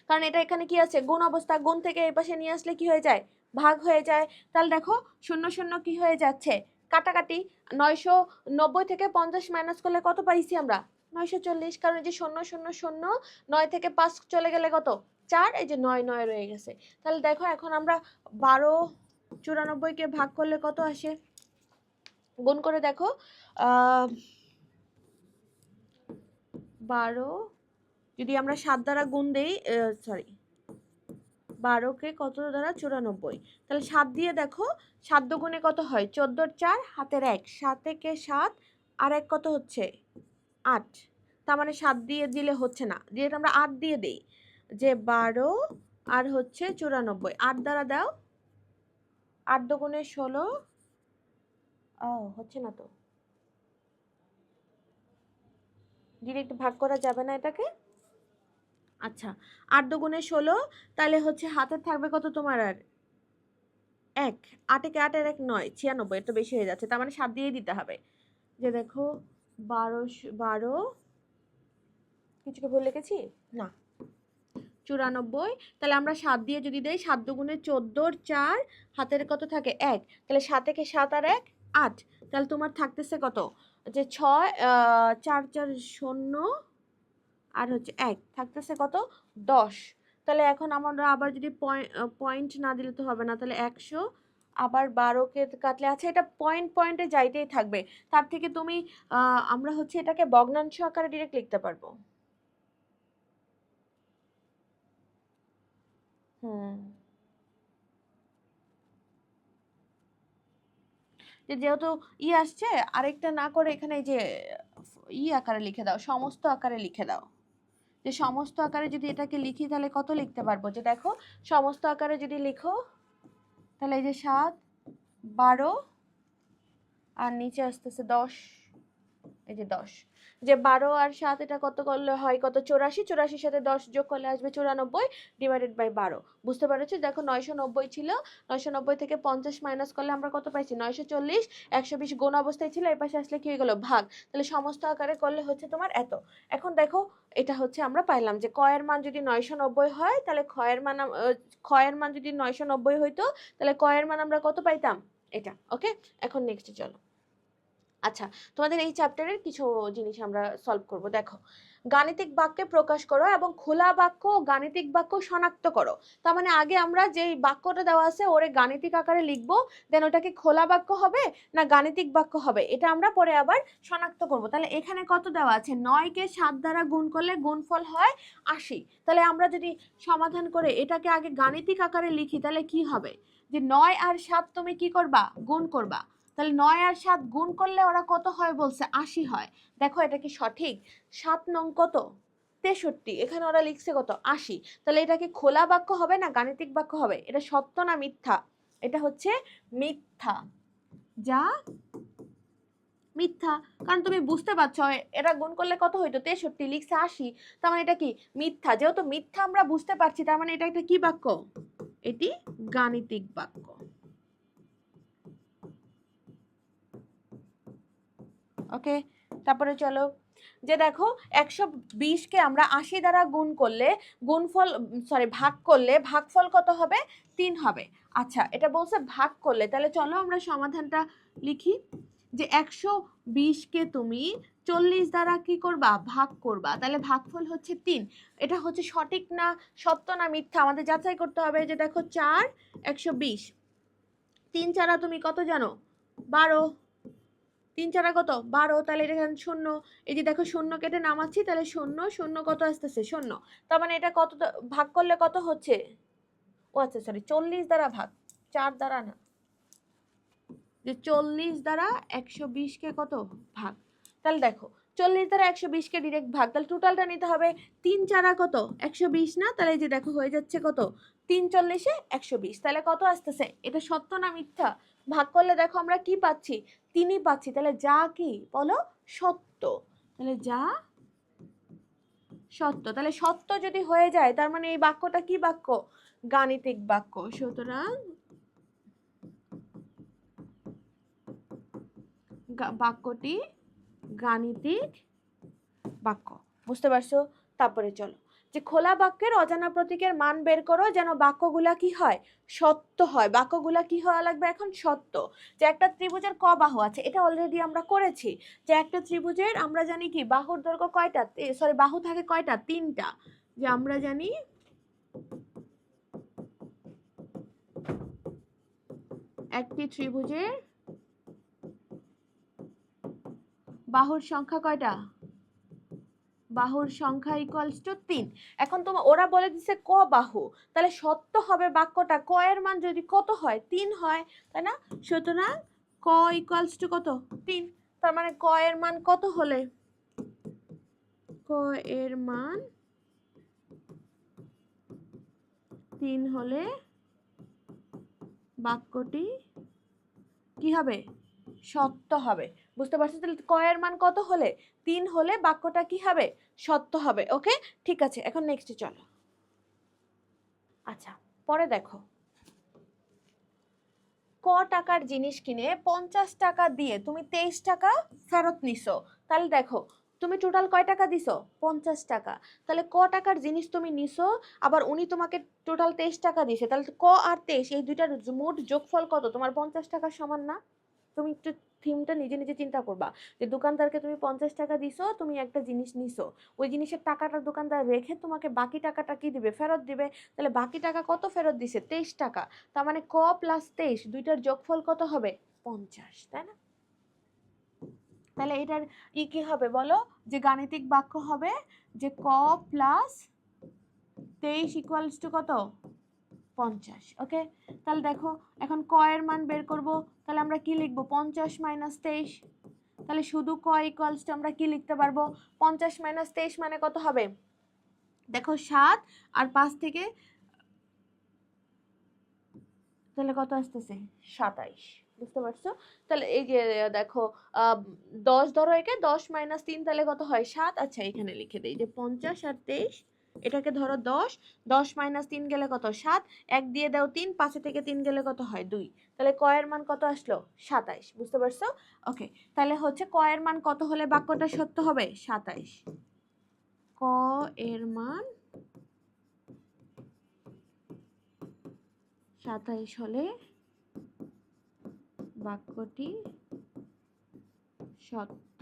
কারণ এটা এখানে কি আছে গুণ অবস্থা, গুণ থেকে এই পাশে নিয়ে আসলে কি হয়ে যায় ভাগ হয়ে যায়। তাহলে দেখো শূন্য শূন্য কি হয়ে যাচ্ছে কাটাকাটি, 990 থেকে 50 মাইনাস করলে কত পাইছি আমরা 940, কারণ এই যে 0 0 0 9 থেকে 5 চলে গেলে কত 4, এই যে 9 9 রয়ে গেছে। তাহলে দেখো এখন আমরা 12 94 কে ভাগ করলে কত আসে, গুণ করে দেখো 12 যদি আমরা 7 দ্বারা গুণ দেই, সরি 12কে কত দ্বারা 94, তাহলে 7 দিয়ে দেখো 7 দুগুণে কত হয় 14 4 হাতের 1, 7 থেকে 7 আর 1 কত হচ্ছে 8, তার মানে 7 দিয়ে দিলে হচ্ছে না, যেটা আমরা 8 দিয়ে দেই, যে 12 আর হচ্ছে 94, 8 দ্বারা দাও, 8 দুগুণে 16, হচ্ছে না তো, ডিরেক্ট ভাগ করা যাবে না এটাকে। আচ্ছা 8 দুগুণে 16, তাহলে হচ্ছে হাতে থাকবে কত তোমার আর 1, 8 একে 8 এর 1 9, 96, এটা বেশি হয়ে যাচ্ছে, তার মানে 7 দিয়েই দিতে হবে, যে দেখো 12 কিছুকে ভুল লিখেছি না 94। তাহলে আমরা 7 দিয়ে যদি দেই 7 দুগুণে 14, 4 হাতের কত থাকে 1, তাহলে 7 একে 7 আর 1 8। তাহলে তোমার থাকতেছে কত যে 6 4 4 0 আর হচ্ছে 1 থাকতেছে কত 10। তাহলে এখন আমরা আবার যদি পয়েন্ট না দিলে তো হবে না, তাহলে 100 আবার 12কে কাটলে আছে এটা পয়েন্টে যাইতেই থাকবে। তার থেকে তুমি আমরা হচ্ছে এটাকে ভগ্নাংশ আকারে ডিরেক্ট লিখতে পারবো। যেহেতু আসছে আরেকটা না করে এখানে যে আকারে লিখে দাও, সমস্ত আকারে লিখে দাও। যে সমস্ত আকারে যদি এটাকে লিখি তাহলে কত লিখতে পারবো, যে দেখো সমস্ত আকারে যদি লিখো তাহলে এই যে 7 12 আর নিচে আসতেছে 10, এই যে 10, যে 12 আর 7 এটা কত করলে হয় কত 84, 84 সাথে 10 যোগ করলে আসবে 94 ডিভাইডেড বাই 12। বুঝতে পারছো? দেখো 990 ছিল, 990 থেকে 50 মাইনাস করলে আমরা কত পাইছি 940, 120 গুণ অবস্থায় ছিল, এই পাশে আসলে কি হয়ে গেল ভাগ। তাহলে সমস্ত আকারে করলে হচ্ছে তোমার এত। এখন দেখো এটা হচ্ছে আমরা পাইলাম যে ক এর মান যদি 990 হয় তাহলে খ এর মান যদি 990 হইতো তাহলে ক এর মান আমরা কত পাইতাম এটা। ওকে, এখন নেক্সটে চলো। আচ্ছা, তোমাদের এই চ্যাপ্টারের কিছু জিনিস আমরা সলভ করব। দেখো, গাণিতিক বাক্যে প্রকাশ করো এবং খোলা বাক্য ও গাণিতিক বাক্য শনাক্ত করো। তার মানে আগে আমরা যে বাক্যটা দেওয়া আছে ওরে গাণিতিক আকারে লিখবো, দেন ওটাকে খোলা বাক্য হবে না গাণিতিক বাক্য হবে এটা আমরা পরে আবার শনাক্ত করব। তাহলে এখানে কত দেওয়া আছে 9 কে 7 দ্বারা গুণ করলে গুণফল হয় 80। তাহলে আমরা যদি সমাধান করে এটাকে আগে গাণিতিক আকারে লিখি তাহলে কি হবে, যে 9 আর 7 তুমি কি করবা গুণ করবা, তাহলে 9 আর 7 গুণ করলে ওরা কত হয় বলছে 80 হয়। দেখো এটা কি সঠিক? 7 নং কত 63, এখানে ওরা লিখছে কত 80। তাহলে এটা কি খোলা বাক্য হবে না গাণিতিক বাক্য হবে? এটা সত্য না মিথ্যা? এটা হচ্ছে মিথ্যা, যা মিথ্যা। কারণ তুমি বুঝতে পারছো এটা গুণ করলে কত হইতো 63, লিখছে 80, তার মানে এটা কি মিথ্যা। যেহেতু মিথ্যা আমরা বুঝতে পারছি তার মানে এটা একটা কি বাক্য, এটি গাণিতিক বাক্য। ওকে, তারপরে চলো, যে দেখো 120 কে আমরা 80 দ্বারা গুণ করলে ভাগ করলে ভাগফল কত হবে 3 হবে। আচ্ছা, এটা বলছে ভাগ করলে, তাহলে চলো আমরা সমাধানটা লিখি। যে 120 কে তুমি 40 দ্বারা কি করবা ভাগ করবা, তাহলে ভাগফল হচ্ছে 3। এটা হচ্ছে সঠিক না সত্য না মিথ্যা আমাদের যাচাই করতে হবে। যে দেখো 4 120, 3 চারা তুমি কত জানো 12, 3 চারা কত 12, তাহলে এটা এখানে 0, এই যে দেখো 0 কেটে নামাচ্ছি তাহলে 0 0 কত আসতেছে 0। তার মানে এটা কত ভাগ করলে কত হচ্ছে, ও আচ্ছা সরি 40 দ্বারা ভাগ, 4 দ্বারা না, যে 40 দ্বারা 120 কে কত ভাগ। তাহলে দেখো 40 দ্বারা 120 কে ডিরেক্ট ভাগ, তাহলে টোটালটা নিতে হবে 3 চারা কত 120 না, তাহলে এই যে দেখো হয়ে যাচ্ছে কত 3 40 120। তাহলে কত আসতেছে, এটা সত্য না মিথ্যা? ভাগ করলে দেখো আমরা কি পাচ্ছি 3ই পাচ্ছি, তাহলে যা কি বলো সত্য। তাহলে যা সত্য, তাহলে সত্য যদি হয়ে যায় তার মানে এই বাক্যটা কি বাক্য গাণিতিক বাক্য। সুতরাং বাক্যটি গাণিতিক বাক্য। বুঝতে পারছো? তারপরে চলো, যে খোলা বাক্যের অজানা প্রতীকের মান বের করো যেন বাক্যগুলা কি হয় সত্য হয়। বাক্যগুলা কি হওয়া লাগবে এখন সত্য। যে একটা ত্রিভুজের ক বাহু আছে, এটা অলরেডি আমরা করেছি। যে একটা ত্রিভুজের আমরা জানি কি বাহুর দৈর্ঘ্য কয়টা, সরি বাহু থাকে কয়টা 3টা। যে আমরা জানি একটি ত্রিভুজের বাহুর সংখ্যা কয়টা, বাহুর সংখ্যা ইকুয়ালস টু 3। এখন ওরা বলে দিছে ক বাহু, তাহলে সত্য হবে বাক্যটা ক এর মান যদি কত হয় 3 হয়, তাই না? সুতরাং ক ইকুয়ালস টু কত 3। তার মানে ক এর মান কত হলে, ক এর মান 3 হলে বাক্যটি কি হবে সত্য হবে। বুঝতে পারছো? তাহলে ক এর মান কত হলে 3 হলে বাক্যটা কি হবে সত্য হবে। ওকে, ঠিক আছে, এখন নেক্সটে চলো। আচ্ছা, পরে দেখো ক টাকার জিনিস কিনে 50 টাকা দিয়ে তুমি 23 টাকা ফেরত নিছো, তাহলে দেখো তুমি টোটাল কয় টাকা দিছো? 50 টাকা। তাহলে ক টাকার জিনিস তুমি নিছো, আবার উনি তোমাকে টোটাল 23 টাকা দিছে, তাহলে ক আর 23 এই দুইটার মোট যোগফল কত? তোমার 50 টাকার সমান না? তুমি একটু থিমটা নিজে নিজে চিন্তা করবা যে দোকানদারকে তুমি 50 টাকা দিছো, তুমি একটা জিনিস নিছো, ওই জিনিসের টাকাটা দোকানদার রেখে তোমাকে বাকি টাকাটা কি দিবে? ফেরত দিবে। তাহলে বাকি টাকা কত ফেরত দিছে? 23 টাকা। তার মানে ক প্লাস 23 দুইটার যোগফল কত হবে? 50, তাই না? তাহলে এটার কি হবে বলো? যে গাণিতিক বাক্য হবে যে ক প্লাস 23 ইকুয়ালস টু কত? 50। ওকে, তাহলে দেখো এখন ক এর মান বের করব, তাহলে আমরা কি লিখবো? 50 মাইনাস 23। তাহলে শুধু ক ইকুয়ালস টু আমরা কি লিখতে পারবো? 50 মাইনাস 23 মানে কত হবে? দেখো 7 আর 5 থেকে তাহলে কত আসতেছে? 27। বুঝতে পারছো? তাহলে এই যে দেখো 10 ধরো, একে 10 মাইনাস 3 তাহলে কত হয়? 7। আচ্ছা এখানে লিখে দেই যে 50 আর 23, এটাকে ধরো 10, 10 মাইনাস 3 গেলে কত? 7, 1 দিয়ে দাও 3, 5 থেকে 3 গেলে কত হয়? 2। তাহলে ক এর মান কত আসলো? 27। বুঝতে পারছো? ওকে, তাহলে হচ্ছে ক এর মান কত হলে বাক্যটা সত্য হবে? 27। ক এর মান 27 হলে বাক্যটি সত্য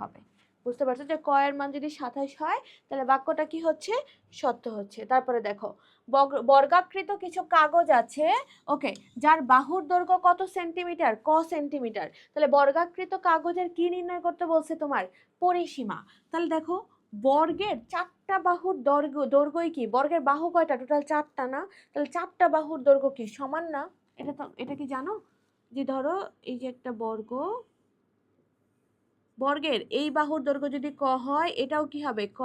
হবে। বুঝতে পারছো যে ক এর মান যদি 27 হয় তাহলে বাক্যটা কি হচ্ছে? সত্য হচ্ছে। তারপরে দেখো বর্গাকৃত কিছু কাগজ আছে, ওকে, যার বাহুর দৈর্ঘ্য কত সেন্টিমিটার? ক সেন্টিমিটার। তাহলে বর্গাকৃত কাগজের কি নির্ণয় করতে বলছে? তোমার পরিসীমা। তাহলে দেখো বর্গের 4টা বাহুর দৈর্ঘ্যই কি? বর্গের বাহু কয়টা? টোটাল 4টা না? তাহলে 4টা বাহুর দৈর্ঘ্য কি সমান না? এটা কি জানো? যে ধরো এই যে একটা বর্গের এই বাহুর দৈর্ঘ্য যদি ক হয়, এটাও কি হবে? ক।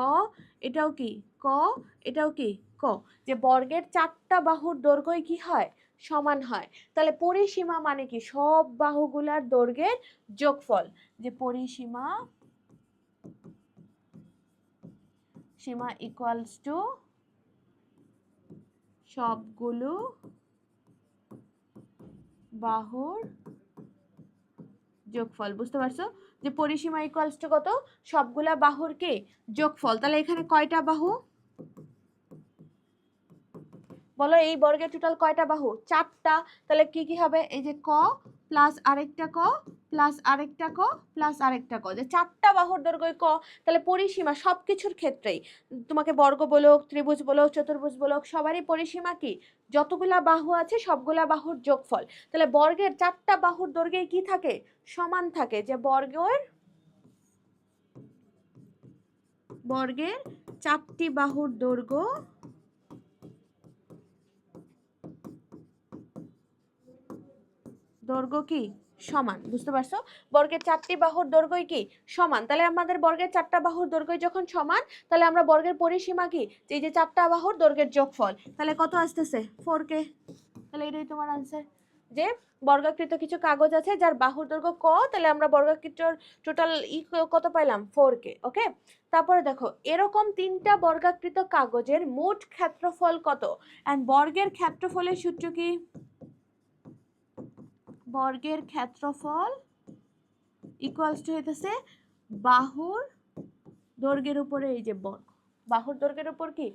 এটাও কি? ক। এটাও কি? ক। যে বর্গের 4টা বাহুর দৈর্ঘ্যই কি হয়? সমান হয়। তাহলে পরিসীমা মানে কি? সব বাহুগুলার দৈর্ঘ্যের যোগফল। যে পরিসীমা ইকুয়ালস টু সবগুলো বাহুর যোগফল। বুঝতে পারছো? যে পরিসীমা ইকুয়ালস টু কত? সবগুলা বাহুর কি? যোগফল। তাহলে এখানে কয়টা বাহু বলো? এই বর্গের টোটাল কয়টা বাহু? 4টা। তাহলে কি কি হবে? এই যে ক প্লাস আরেকটা ক প্লাস আরেকটা ক প্লাস আরেকটা ক, যে 4টা বাহুর দৈর্ঘ্য ক। তাহলে পরিসীমা সবকিছুর ক্ষেত্রেই, তোমাকে বর্গ বলুক, ত্রিভুজ বলুক, চতুর্ভুজ বলুক, সবারই পরিসীমা কি? যতগুলা বাহু আছে সবগুলা বাহুর যোগফল। তাহলে বর্গের 4টা বাহুর দৈর্ঘ্যে কি থাকে? সমান থাকে। যে বর্গের 4টি বাহুর দৈর্ঘ্য কি? সমান। বুঝতে পারছো? বর্গের 4টি বাহুর দৈর্ঘ্যই কি? সমান। তাহলে আমাদের বর্গের 4টা বাহুর দৈর্ঘ্য যখন সমান, তাহলে আমরা বর্গের পরিসীমা কি? এই যে 4টা বাহুর দৈর্ঘ্যের যোগফল। তাহলে কত আসতেছে? 4k। তাহলে এটাই তোমার आंसर। যে বর্গাকৃত কিছু কাগজ আছে যার বাহুর দৈর্ঘ্য ক, তাহলে আমরা বর্গাকৃতর টোটাল কত পাইলাম? 4k। ওকে, তারপরে দেখো এরকম 3টা বর্গাকৃত কাগজের মোট ক্ষেত্রফল কত? এন্ড বর্গের ক্ষেত্রফলের সূত্র কি? বর্গের ক্ষেত্রফল ইকুয়ালস টু হইতেছে বাহুর দৈর্ঘ্যের উপরে এই যে বর্গ, বাহুর দৈর্ঘ্যের উপর কি?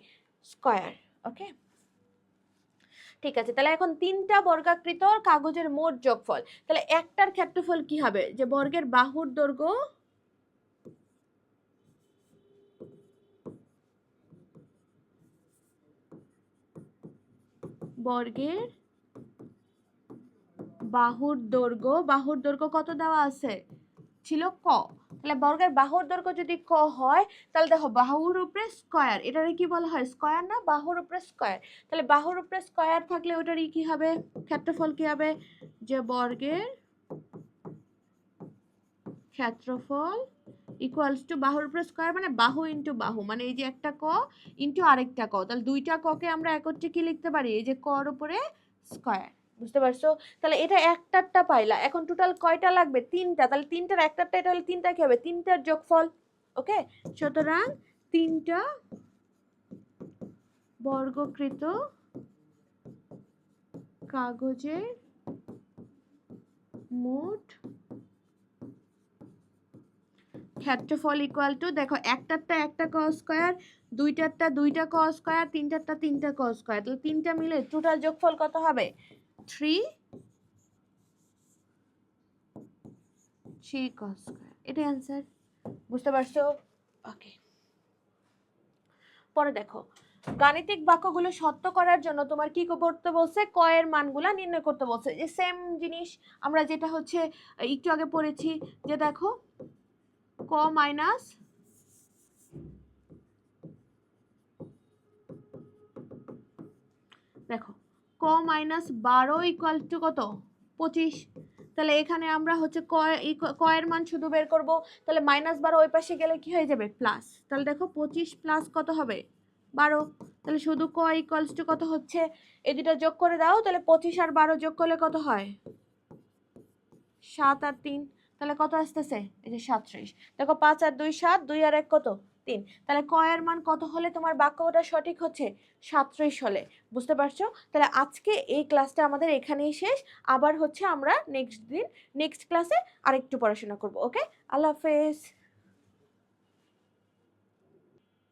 স্কয়ার। ওকে, ঠিক আছে। তাহলে এখন 3টা বর্গাকৃত কাগজের মোট যোগফল, তাহলে একটার ক্ষেত্রফল কি হবে? যে বর্গের বাহুর দৈর্ঘ্য বর্গের বাহুর দৈর্ঘ্য কত দেওয়া আছে? ছিল ক। তাহলে বর্গের বাহুর দৈর্ঘ্য যদি ক হয়, তাহলে দেখো বাহুর উপরে স্কয়ার, এটারে কি বলা হয়? স্কয়ার না? বাহুর উপরে স্কয়ার। তাহলে বাহুর উপরে স্কয়ার থাকলে ওটারই কি হবে? ক্ষেত্রফল কি হবে? যে বর্গের ক্ষেত্রফল ইকুয়ালস টু বাহুর উপরে স্কয়ার মানে বাহু ইন্টু বাহু, মানে এই যে একটা ক ইন্টু আরেকটা ক। তাহলে দুইটা ককে আমরা একত্রে কি লিখতে পারি? এই যে কর উপরে স্কয়ার। বুঝতে পারছো? তাহলে এটা একটারটা পাইলা, এখন টোটাল কয়টা লাগবে? 3টা। তাহলে 3টার একটারটা, এটা হলে 3টা কি হবে? 3টার যোগফল। ওকে, সুতরাং 3টা বর্গকৃত কাগজের মোট ক্ষেত্রফল ইকুয়াল টু, দেখো একটারটা একটা ক স্কয়ার, দুইটারটা দুইটা ক স্কয়ার, তিনটারটা তিনটা ক স্কয়ার, তাহলে তিনটা মিলে টোটাল যোগফল কত হবে? 3 ক স্কয়ার। এটাই অ্যান্সার। বুঝতে পারছো? ওকে, পরে দেখো গাণিতিক বাক্যগুলো সত্য করার জন্য তোমার কি করতে বলছে? ক এর মানগুলা নির্ণয় করতে বলছে। যে সেম জিনিস আমরা যেটা হচ্ছে একটু আগে পড়েছি, যে দেখো ক মাইনাস দেখো ক মাইনাস 12 ইকুয়াল টু কত? 25। তাহলে এখানে আমরা হচ্ছে ক এর মান শুধু বের করব, তাহলে -12 ওই পাশে গেলে কি হয়ে যাবে? প্লাস। তাহলে দেখো 25 প্লাস কত হবে? 12। তাহলে শুধু ক ইকুয়ালস টু কত হচ্ছে? এই দুটো যোগ করে দাও, তাহলে 25 আর 12 যোগ করলে কত হয়? 7 আর 3, তাহলে কত আসতেছে? এই যে 37। দেখো 5 আর 2 7, 2 আর 1 কত? 3। তাহলে ক এর মান কত হলে তোমার বাক্যটা সঠিক হচ্ছে? 37 হলে। বুঝতে পারছো? তাহলে আজকে এই ক্লাসটা আমাদের এখানেই শেষ। আবার হচ্ছে আমরা নেক্সট ক্লাসে আরেকটু পড়াশোনা করব। ওকে, আল্লাহ হাফেজ।